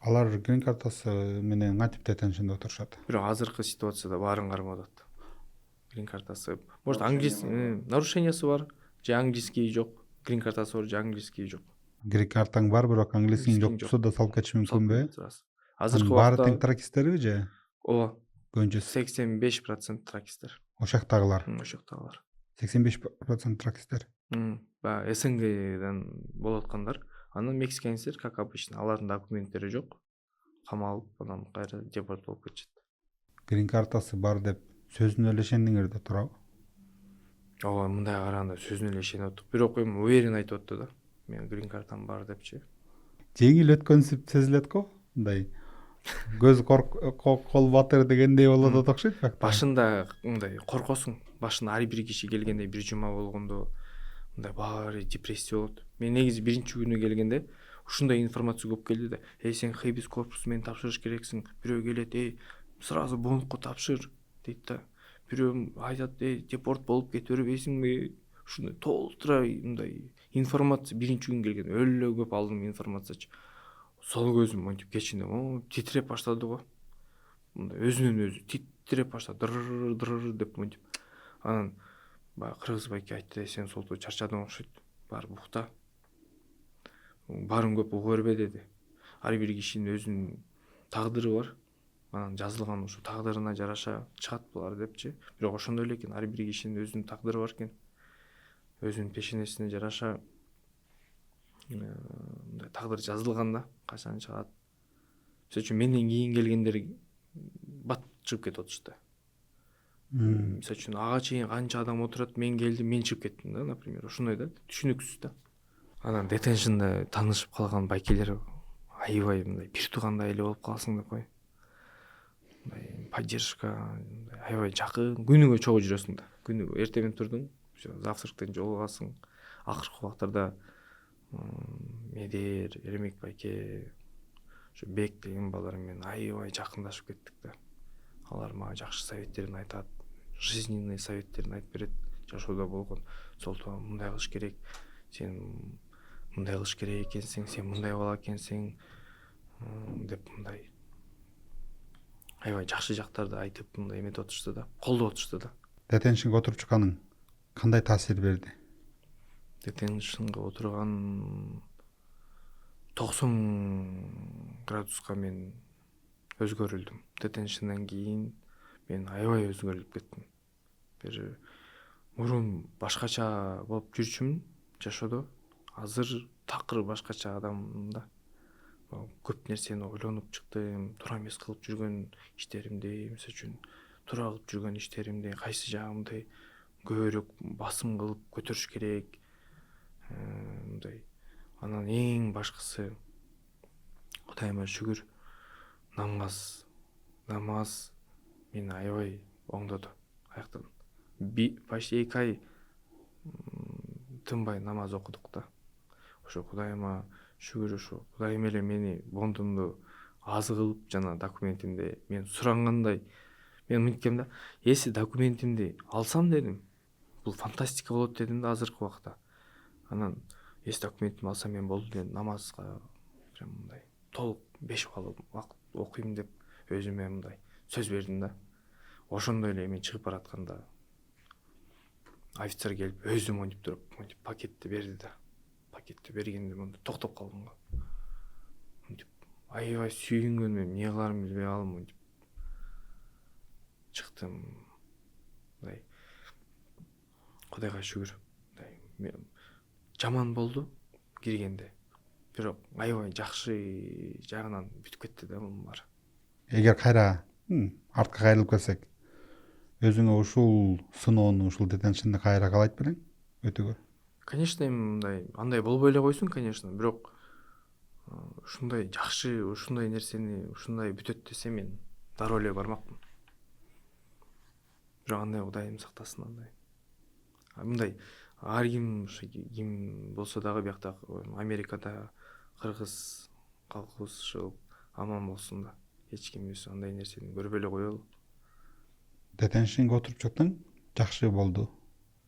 Алар грин картасы менен кантип детеншнде отурушат? Бирок азыркы ситуацияда баарын кармап атат. Грин картасы, может, английский нарушениясы бар, же английский жок. Грин картасы бар, же английский жок. Грин картаң бар, бирок английский жок болсо да салып кетиши мүмкүнбү? Азыркы баары убакта тең тракистерби же? Ооба. Көбүнчөсү 85% тракистер. Ошол жактагылар. 85% тракистер. Баягы СНГдан болуп аткандар. Анан мексиканецтер, как обычно, алардын документтери жок. Камалып, анан кайра депорт болуп кетишет. грин картасы бар деп сөзүнө эле ишендиңер да турабы? ооба, мындай караганда сөзүнө эле ишенип аттык. Бирок эми уверен айтып атты да. Менин грин картам бар депчи. Жеңил өткөнсүп сезилет го. Мындай көз кол батыр дегендей болот да окшойт факт. Башында мындай коркосуң. Башында ар бир киши келгенде бир жума болгондо мындай баары депрессия болот. Мен негизи биринчи күнү келгенде ушундай информация көп келди да. Сен хебис корпусу менен тапшырыш керексиң. Бирөө келет, сразу бонкко тапшыр дейт да. Бирөө айтат, депорт болуп кете бербейсиңби? Ушундай толтура мындай информация биринчи күн келген өлө көп алдым информациячы. Сол көзүм монтип кечинде титиреп баштады го. Мындай өзүнөн өзү титиреп баштады. Дыр деп монтип. Анан баягы кыргыз байке айтты, сен солту чарчадың окшойт. Бар букта. Барын көп уга бербе деди. Ар бир кишинин өзүнүн тагдыры бар. Анан жазылган ушу тагдырына жараша чыгат булар депчи. Бирок ошондой эле экен, ар бир кишинин өзүнүн тагдыры бар экен. Өзүнүн пешенесине жараша мындай тагдыр жазылганда качан чыгат. Мисалы үчүн менден кийин келгендер бат чыгып кетип атышты. Мисалы үчүн ага чейин канча адам отурат, мен келдим, мен чыгып кеттим да, например. Ошондой да, түшүнүксүз да. Анан детеншнда таанышып калган байкелер аябай мындай бир туугандай эле болуп каласың деп кой. Мындай поддержка, аябай жакын, күнүгө чогуу жүрөсүң да. Күнүгө эртең турдуң, завтрактан жолугасың. Акыркы убактарда Медер, Эремек байке, ошо Бек деген балдар менен аябай жакындашып кеттик да. Алар мага жакшы советтерин айтат, жизненный советтерин айтып берет. Жашоодо болгон солто мындай кылыш керек, сен мындай кылыш керек экенсиң, сен мындай бала экенсиң деп мындай аябай жакшы жактарды айтып мындай эметип атышты да, колдоп атышты да. Детеншнге отуруп чыкканың кандай таасир берди? Детеншнга отурган 90 градуска мен өзгөрүлдүм. Детеншнден кийин мен аябай өзгөрүлүп кеттим. Бир мурун башкача болуп жүрчүмүн жашоодо. Азыр такыр башкача адаммын да. Көп нерсени ойлонуп чыктым, туура эмес кылып жүргөн иштеримди, мисалы үчүн туура кылып жүргөн иштеримди кайсы жагымды көбүрөөк басым кылып көтөрүш керек. Мындай. Анан эң башкысы Кудайыма шүгүр, намаз мени аябай оңдоду аяктан. Почти 2 ай тынбай намаз окудук да. Ошо Кудайыма шүгүр, ошо Кудайым эле мени бондумду азы кылып жана документимди мен сурангандай мен мынткем да, если документимди алсам дедим, бул фантастика болот дедим да азыркы убакта. Анан если документимди алсам мен болду дедим, намазга прям мындай толук 5 балл окуйм деп өзүмө мындай сөз бердим да. Ошондой эле мен чыгып баратканда офицер келип өзү монтип туруп, монтип пакетти берди да. Пакетти бергенде монтип токтоп калдым го. Монтип аябай сүйүнгөнмөн, эмне кыларымды билбей калдым, монтип чыктым. Мындай Кудайга шүгүр. Мындай жаман болду киргенде. Бирок аябай жакшы жагынан бүтүп кетти да мунун баары. Эгер кайра артка кайрылып келсек, өзүңө ушул сыноону, ушул детеншнди кайра каалайт белең өтүүгө? Конечно, мындай андай болбой эле койсун, конечно, бирок ушундай жакшы, ушундай нерсени, ушундай бүтөт десе мен дароо эле бармакмын. Бирок андай Кудайым сактасын андай. Мындай ар ким болсо дагы биякта Америкада кыргыз калкыбыз ушул аман болсун да. Эч кимибиз андай нерсени көрбөй эле коелу. Детеншнге отуруп чыктың, жакшы болду.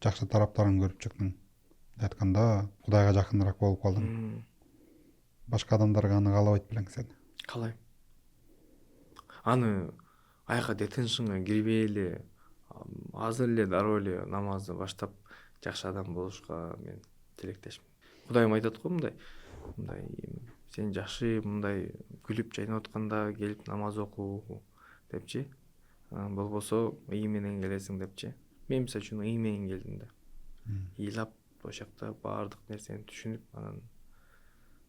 Жакшы тараптарын көрүп чыктың. Айтканда Кудайга жакыныраак болуп калдың. Башка адамдарга аны каалабайт белең сен? Каалайм. Аны аяка детеншнга кирбей эле азыр эле дароо эле намазды баштап жакшы адам болушка мен тилектешмин. Кудайым айтат го мындай сен жакшы мындай күлүп жайнап атканда келип намаз оку депчи. Болбосо ый менен келесиң депчи. Мен мисалы үчүн ый менен келдим да. Ыйлап ошол жакта баардык нерсени түшүнүп, анан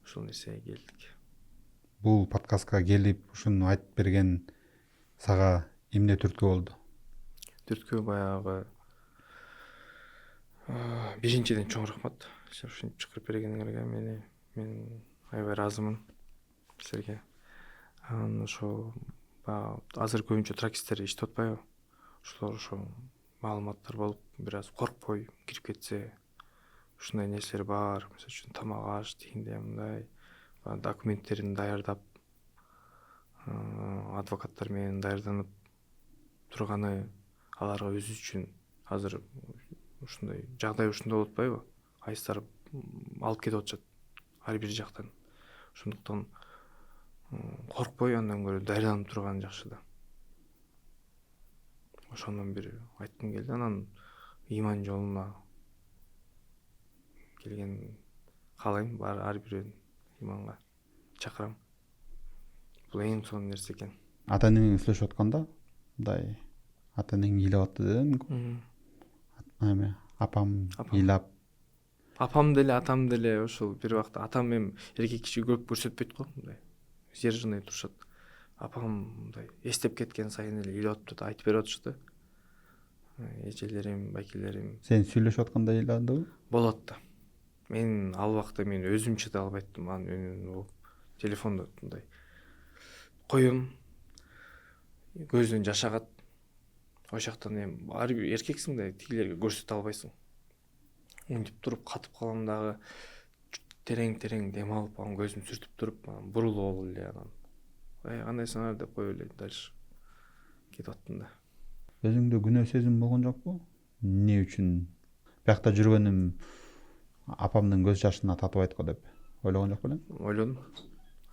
ушул нерсеге келдик. Бул подкастка келип ушуну айтып берген сага Эмне түрткү болду? Түрткү баягы биринчиден чоң рахмат ушинтип чакырып бергениңерге. Мен аябай ыраазымын силерге. Анан ошо баягы азыр көбүнчө тракисттер иштеп атпайбы? Ошолор ошо маалыматтар болуп, бир аз коркпой кирип кетсе, ушундай нерселер бар. Мисалы үчүн тамак аш тигиндей мындай документтерин даярдап, адвокаттар менен даярданып турганы аларга өзү үчүн азыр ушундай жагдай ушундай болуп атпайбы? Айыстар алып кетип атышат ар бир жактан. Ошондуктан коркпой андан көрө даярданып турган жакшы да. Ошондон бир айткым келди. Анан ыйман жолуна келген каалайм, ар бирөөн ыйманга чакырам. Бул эң сонун нерсе экен. Ата энең менен сүйлөшүп атканда мындай ата энең ыйлап атты дедим. Эме апам ыйлап. Апам деле, атам деле ошол бир убакта атам эми эркек киши көп көрсөтпөйт го, мындай сдержанный турушат. Апам мындай эстеп кеткен сайын эле ыйлап атып айтып берип атышты да. Эжелерим, байкелерим. Сен сүйлөшүп атканда ыйладыбы? Болот да. Мен ал убакта мен өзүм чыдай албайттым. Анан телефондо мындай коем, көздөн жаш агат. Ошол жактан эми ар бир эркексиң да тигилерге көрсөтө албайсың. Мынтип туруп катып калам дагы, терең дем алып, анан көзүм сүртүп туруп, анан бурулуп алып эле анан кандайсыңар деп коюп эле дальше кетип аттым да. Өзүңдө күнөө сезим болгон жокпу? Эмне үчүн биякта жүргөнүм апамдын көз жашына татыбайт го деп ойлогон жок белең? Ойлодум.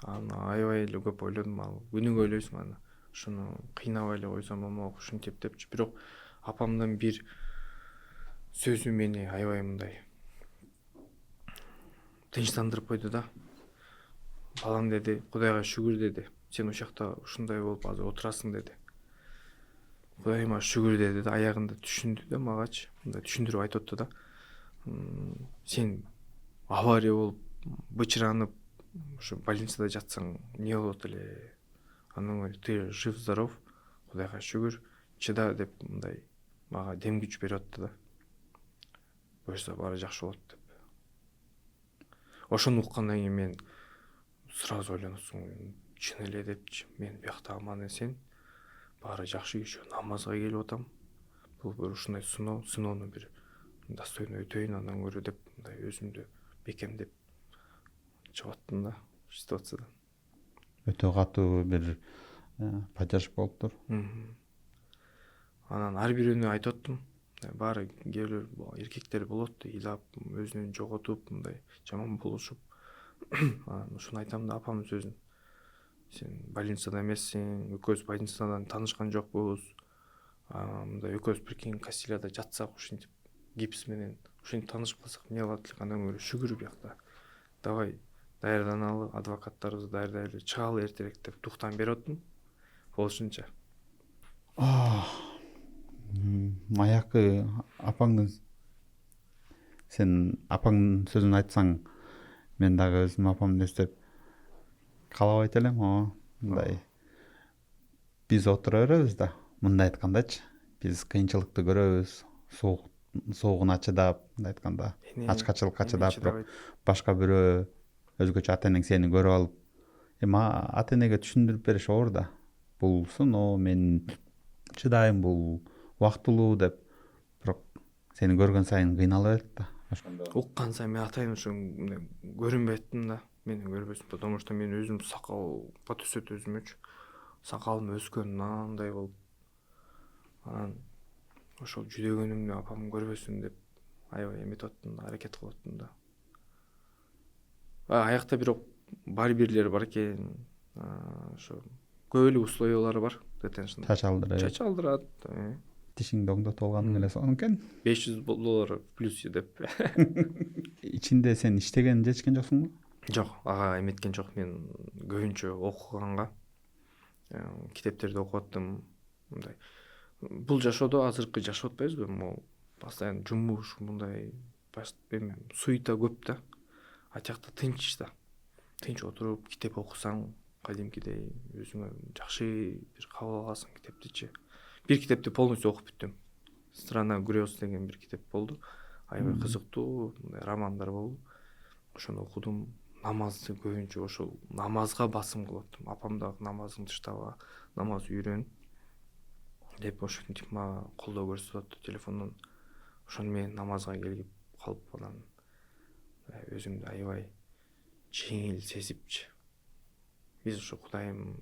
Аны аябай эле көп ойлодум. Ал күнүгө ойлойсуң аны. Ушуну кыйнабай эле койсом болмок, ушинтип депчи. Бирок апамдын бир сөзү мени аябай мындай тынчтандырып койду да. Балам деди, Кудайга шүгүр деди. Сен ошол жакта ушундай болуп азыр отурасың деди. Кудайыма шүгүр деди да, аягында түшүндү да магачы. Мындай түшүндүрүп айтып атты да. Сен авария болуп, бычыранып, ушу больницада жатсаң эмне болот эле? Анан ты жив здоров, Кудайга шүгүр, чыда деп мындай мага дем күч берип атты да. Буюрса баары жакшы болот деп. Ошону уккандан кийин мен сразу ойлоносуң, чын эле депчи. Мен биякта аман эсен, баары жакшы күйшө намазга келип атам. Бул бир ушундай сыноону бир достойно өтөйүн андан көрө деп мындай өзүмдү бекемдеп чыгып аттым да ситуациядан. Өтө катуу бир поддержка болуптур. Анан ар бирөөнү айтып аттым. Баары кээ эркектер болот, ыйлап, өзүн жоготуп, мындай жаман болушуп. Анан ушуну айтам да апамдын сөзүн. Сен больницада эмессиң, экөөбүз больницадан таанышкан жокпуз. Мындай экөөбүз прикинь Кастилияда жатсак, ушинтип гипс менен ушинтип таанышып калсак эмне болот элек? Андан көрө шүгүр биякта. Давай даярданалы, адвокаттарыбызды даярдайлы, чыгалы эртерээк деп туктам берип аттым. Болушунча. Аякы сен апаңдын сөзүн айтсаң, мен дагы өзүм апамды эстеп каалабайт элем. Мындай биз отура беребиз да, мындай айткандачы, биз кыйынчылыкты көрөбүз, суугуна чыдап, мындай айтканда, ачкачылыкка чыдап, бирок башка бирөө өзгөчө ата энең сени көрүп алып, эми ата энеге түшүндүрүп бериш оор да. Бул сыноо, мен чыдайм, бул убактылуу деп. Бирок сени көргөн сайын кыйнала берет да. Уккан сайын мен атайын ошо көрүнбөй аттым да. Мени көрбөсүн, потому что мен өзүм сакалга төсөт өзүмөчү. Сакалым өскөн мындай болуп. Анан ошол жүдөгөнүмдү апам көрбөсүн деп аябай эметип аттым да, аракет кылып аттым да. Аякта бирок бар бирлери бар экен. Ошо көп эле условиялары бар. Чач алдырат. Тишиңди оңдотуп алганың эле сонун экен. $500 плюс деп. Ичинде сен иштеген жетишкен жоксуңбу? Жок, ага эметкен жок. Мен көбүнчө окуганга, китептерди окуп аттым. Мындай бул жашоодо азыркы жашап атпайбызбы? Могу постоянно жумуш, мындай суета көп да. А жакта тынч да. Тынч отуруп китеп окусаң, кадимкидей өзүңө жакшы бир кабыл аласың китептичи. бир китепти полностью окуп бүттүм. Страна грез деген бир китеп болду. Аябай кызыктуу романдар болду. Ошону окудум. Намазды көбүнчө ошол намазга басым кылып аттым. Апам дагы намазыңды таштаба, намаз үйрөн деп ошентип мага колдоо көрсөтүп атты телефондон. Ошону мен намазга келип калып анан өзүмдү аябай жеңил сезипчи. Биз ошо Кудайым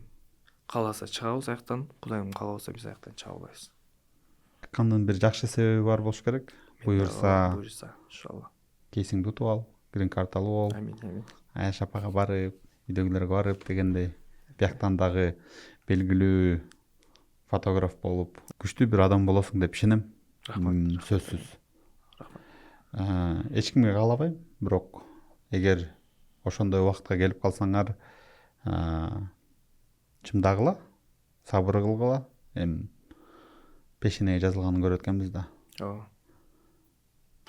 кааласа чыгабыз аяктан, Кудайым каалабаса биз аяктан чыга албайбыз. Кандын бир жакшы себеби бар болуш керек. Буюрса, иншалла. кейсиңди утуп ал, грин карт алып ал. Амин. Айш апага барып, үйдөгүлөргө барып дегендей. Бияктан дагы белгилүү фотограф болуп, күчтүү бир адам болосуң деп ишенем. Сөзсүз. Эч кимге каалабайм, бирок эгер ошондой убакытка келип калсаңар, чымдагыла, сабыр кылгыла. Эми пешенеге жазылганын көрүп өткөнбүз да. Ооба.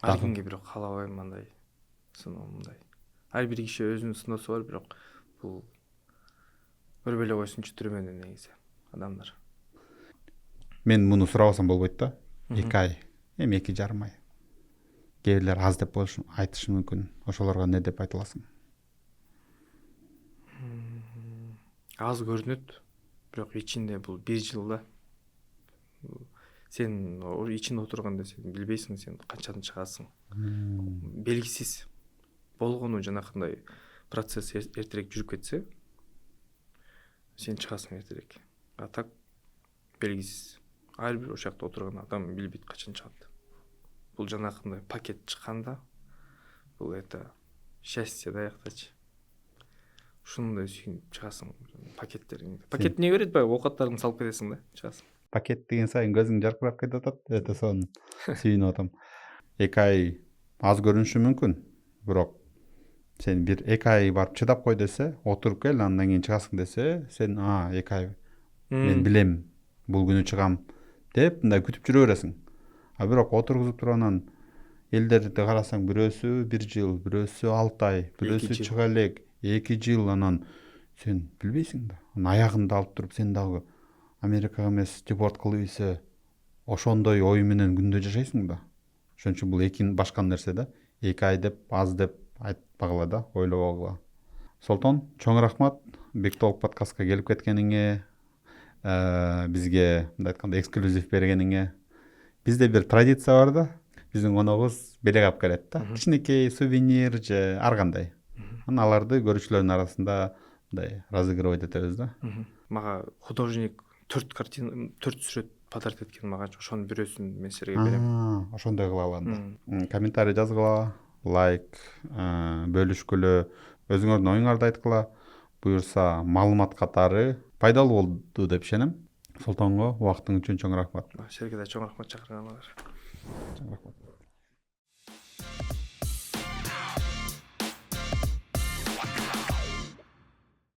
Ар кимге бирок каалабайм андай сыноо мындай. Ар бир киши өзүнүн сыноосу бар, бирок бул көрбөй эле койсунчу түрмөнү негизи адамдар. Мен муну сурабасам болбойт да. 2 ай, эми 2,5 ай. Кээ бирлер аз деп айтышы мүмкүн. Ошолорго не деп айта аласың? Аз көрүнөт, бирок ичинде бул 1 жыл да. Сен ичинде отурганда сен билбейсиң сен канчаны чыгасың. Белгисиз. Болгону жанакындай процесс эртерээк жүрүп кетсе, сен чыгасың эртерээк. А так белгисиз. Ар бир ошол жакта отурган адам билбейт качан чыгат. Бул жанакындай пакет чыкканда, бул это счастье да яктачы. Ушундай сүйүнүп чыгасың пакеттериңди. Пакет не берет баягы оокаттарыңды салып кетесиң да, чыгасың. Пакет деген сайын көзүң жаркырап кетип атат. Это сон сүйүнүп атам. 2 ай аз көрүнүшү мүмкүн, бирок сен бир 2 ай барып чыдап кой десе, отуруп кел, андан кийин чыгасың десе, сен 2 ай мен билем, бул күнү чыгам деп мындай күтүп жүрө бересиң. А бирок отургузуп туруп анан элдерди карасаң, бирөөсү 1 жыл, бирөөсү 6 ай, бирөөсү чыга элек 2 жыл, анан сен билбейсиң да. Анан аягыңды алып туруп сен дагы Америкага эмес депорт кылып ийсе, ошондой ой менен күндө жашайсың да. Ошон үчүн бул эки башка нерсе да. 2 ай деп аз деп айтпагыла да, ойлобогула. Солтон, чоң рахмат Big Talk подкастка келип кеткениңе, бизге мындай айтканда эксклюзив бергениңе. Бизде бир традиция бар да. Биздин коногубуз белек алып келет да. Кичинекей сувенир же ар кандай. Анан аларды көрүүчүлөрдүн арасында мындай разыгрывать этебиз да. Мага художник 4 сүрөт подарок эткен мага. Ошонун бирөөсүн мен силерге берем. Ошондой кыла алганда. Комментарий жазгыла, лайк, бөлүшкүлө, өзүңөрдүн оюңарды айткыла. Буюрса, маалымат катары пайдалуу болду деп ишенем. Солтонго убактың үчүн чоң рахмат. Силерге да чоң рахмат чакырганыңарга.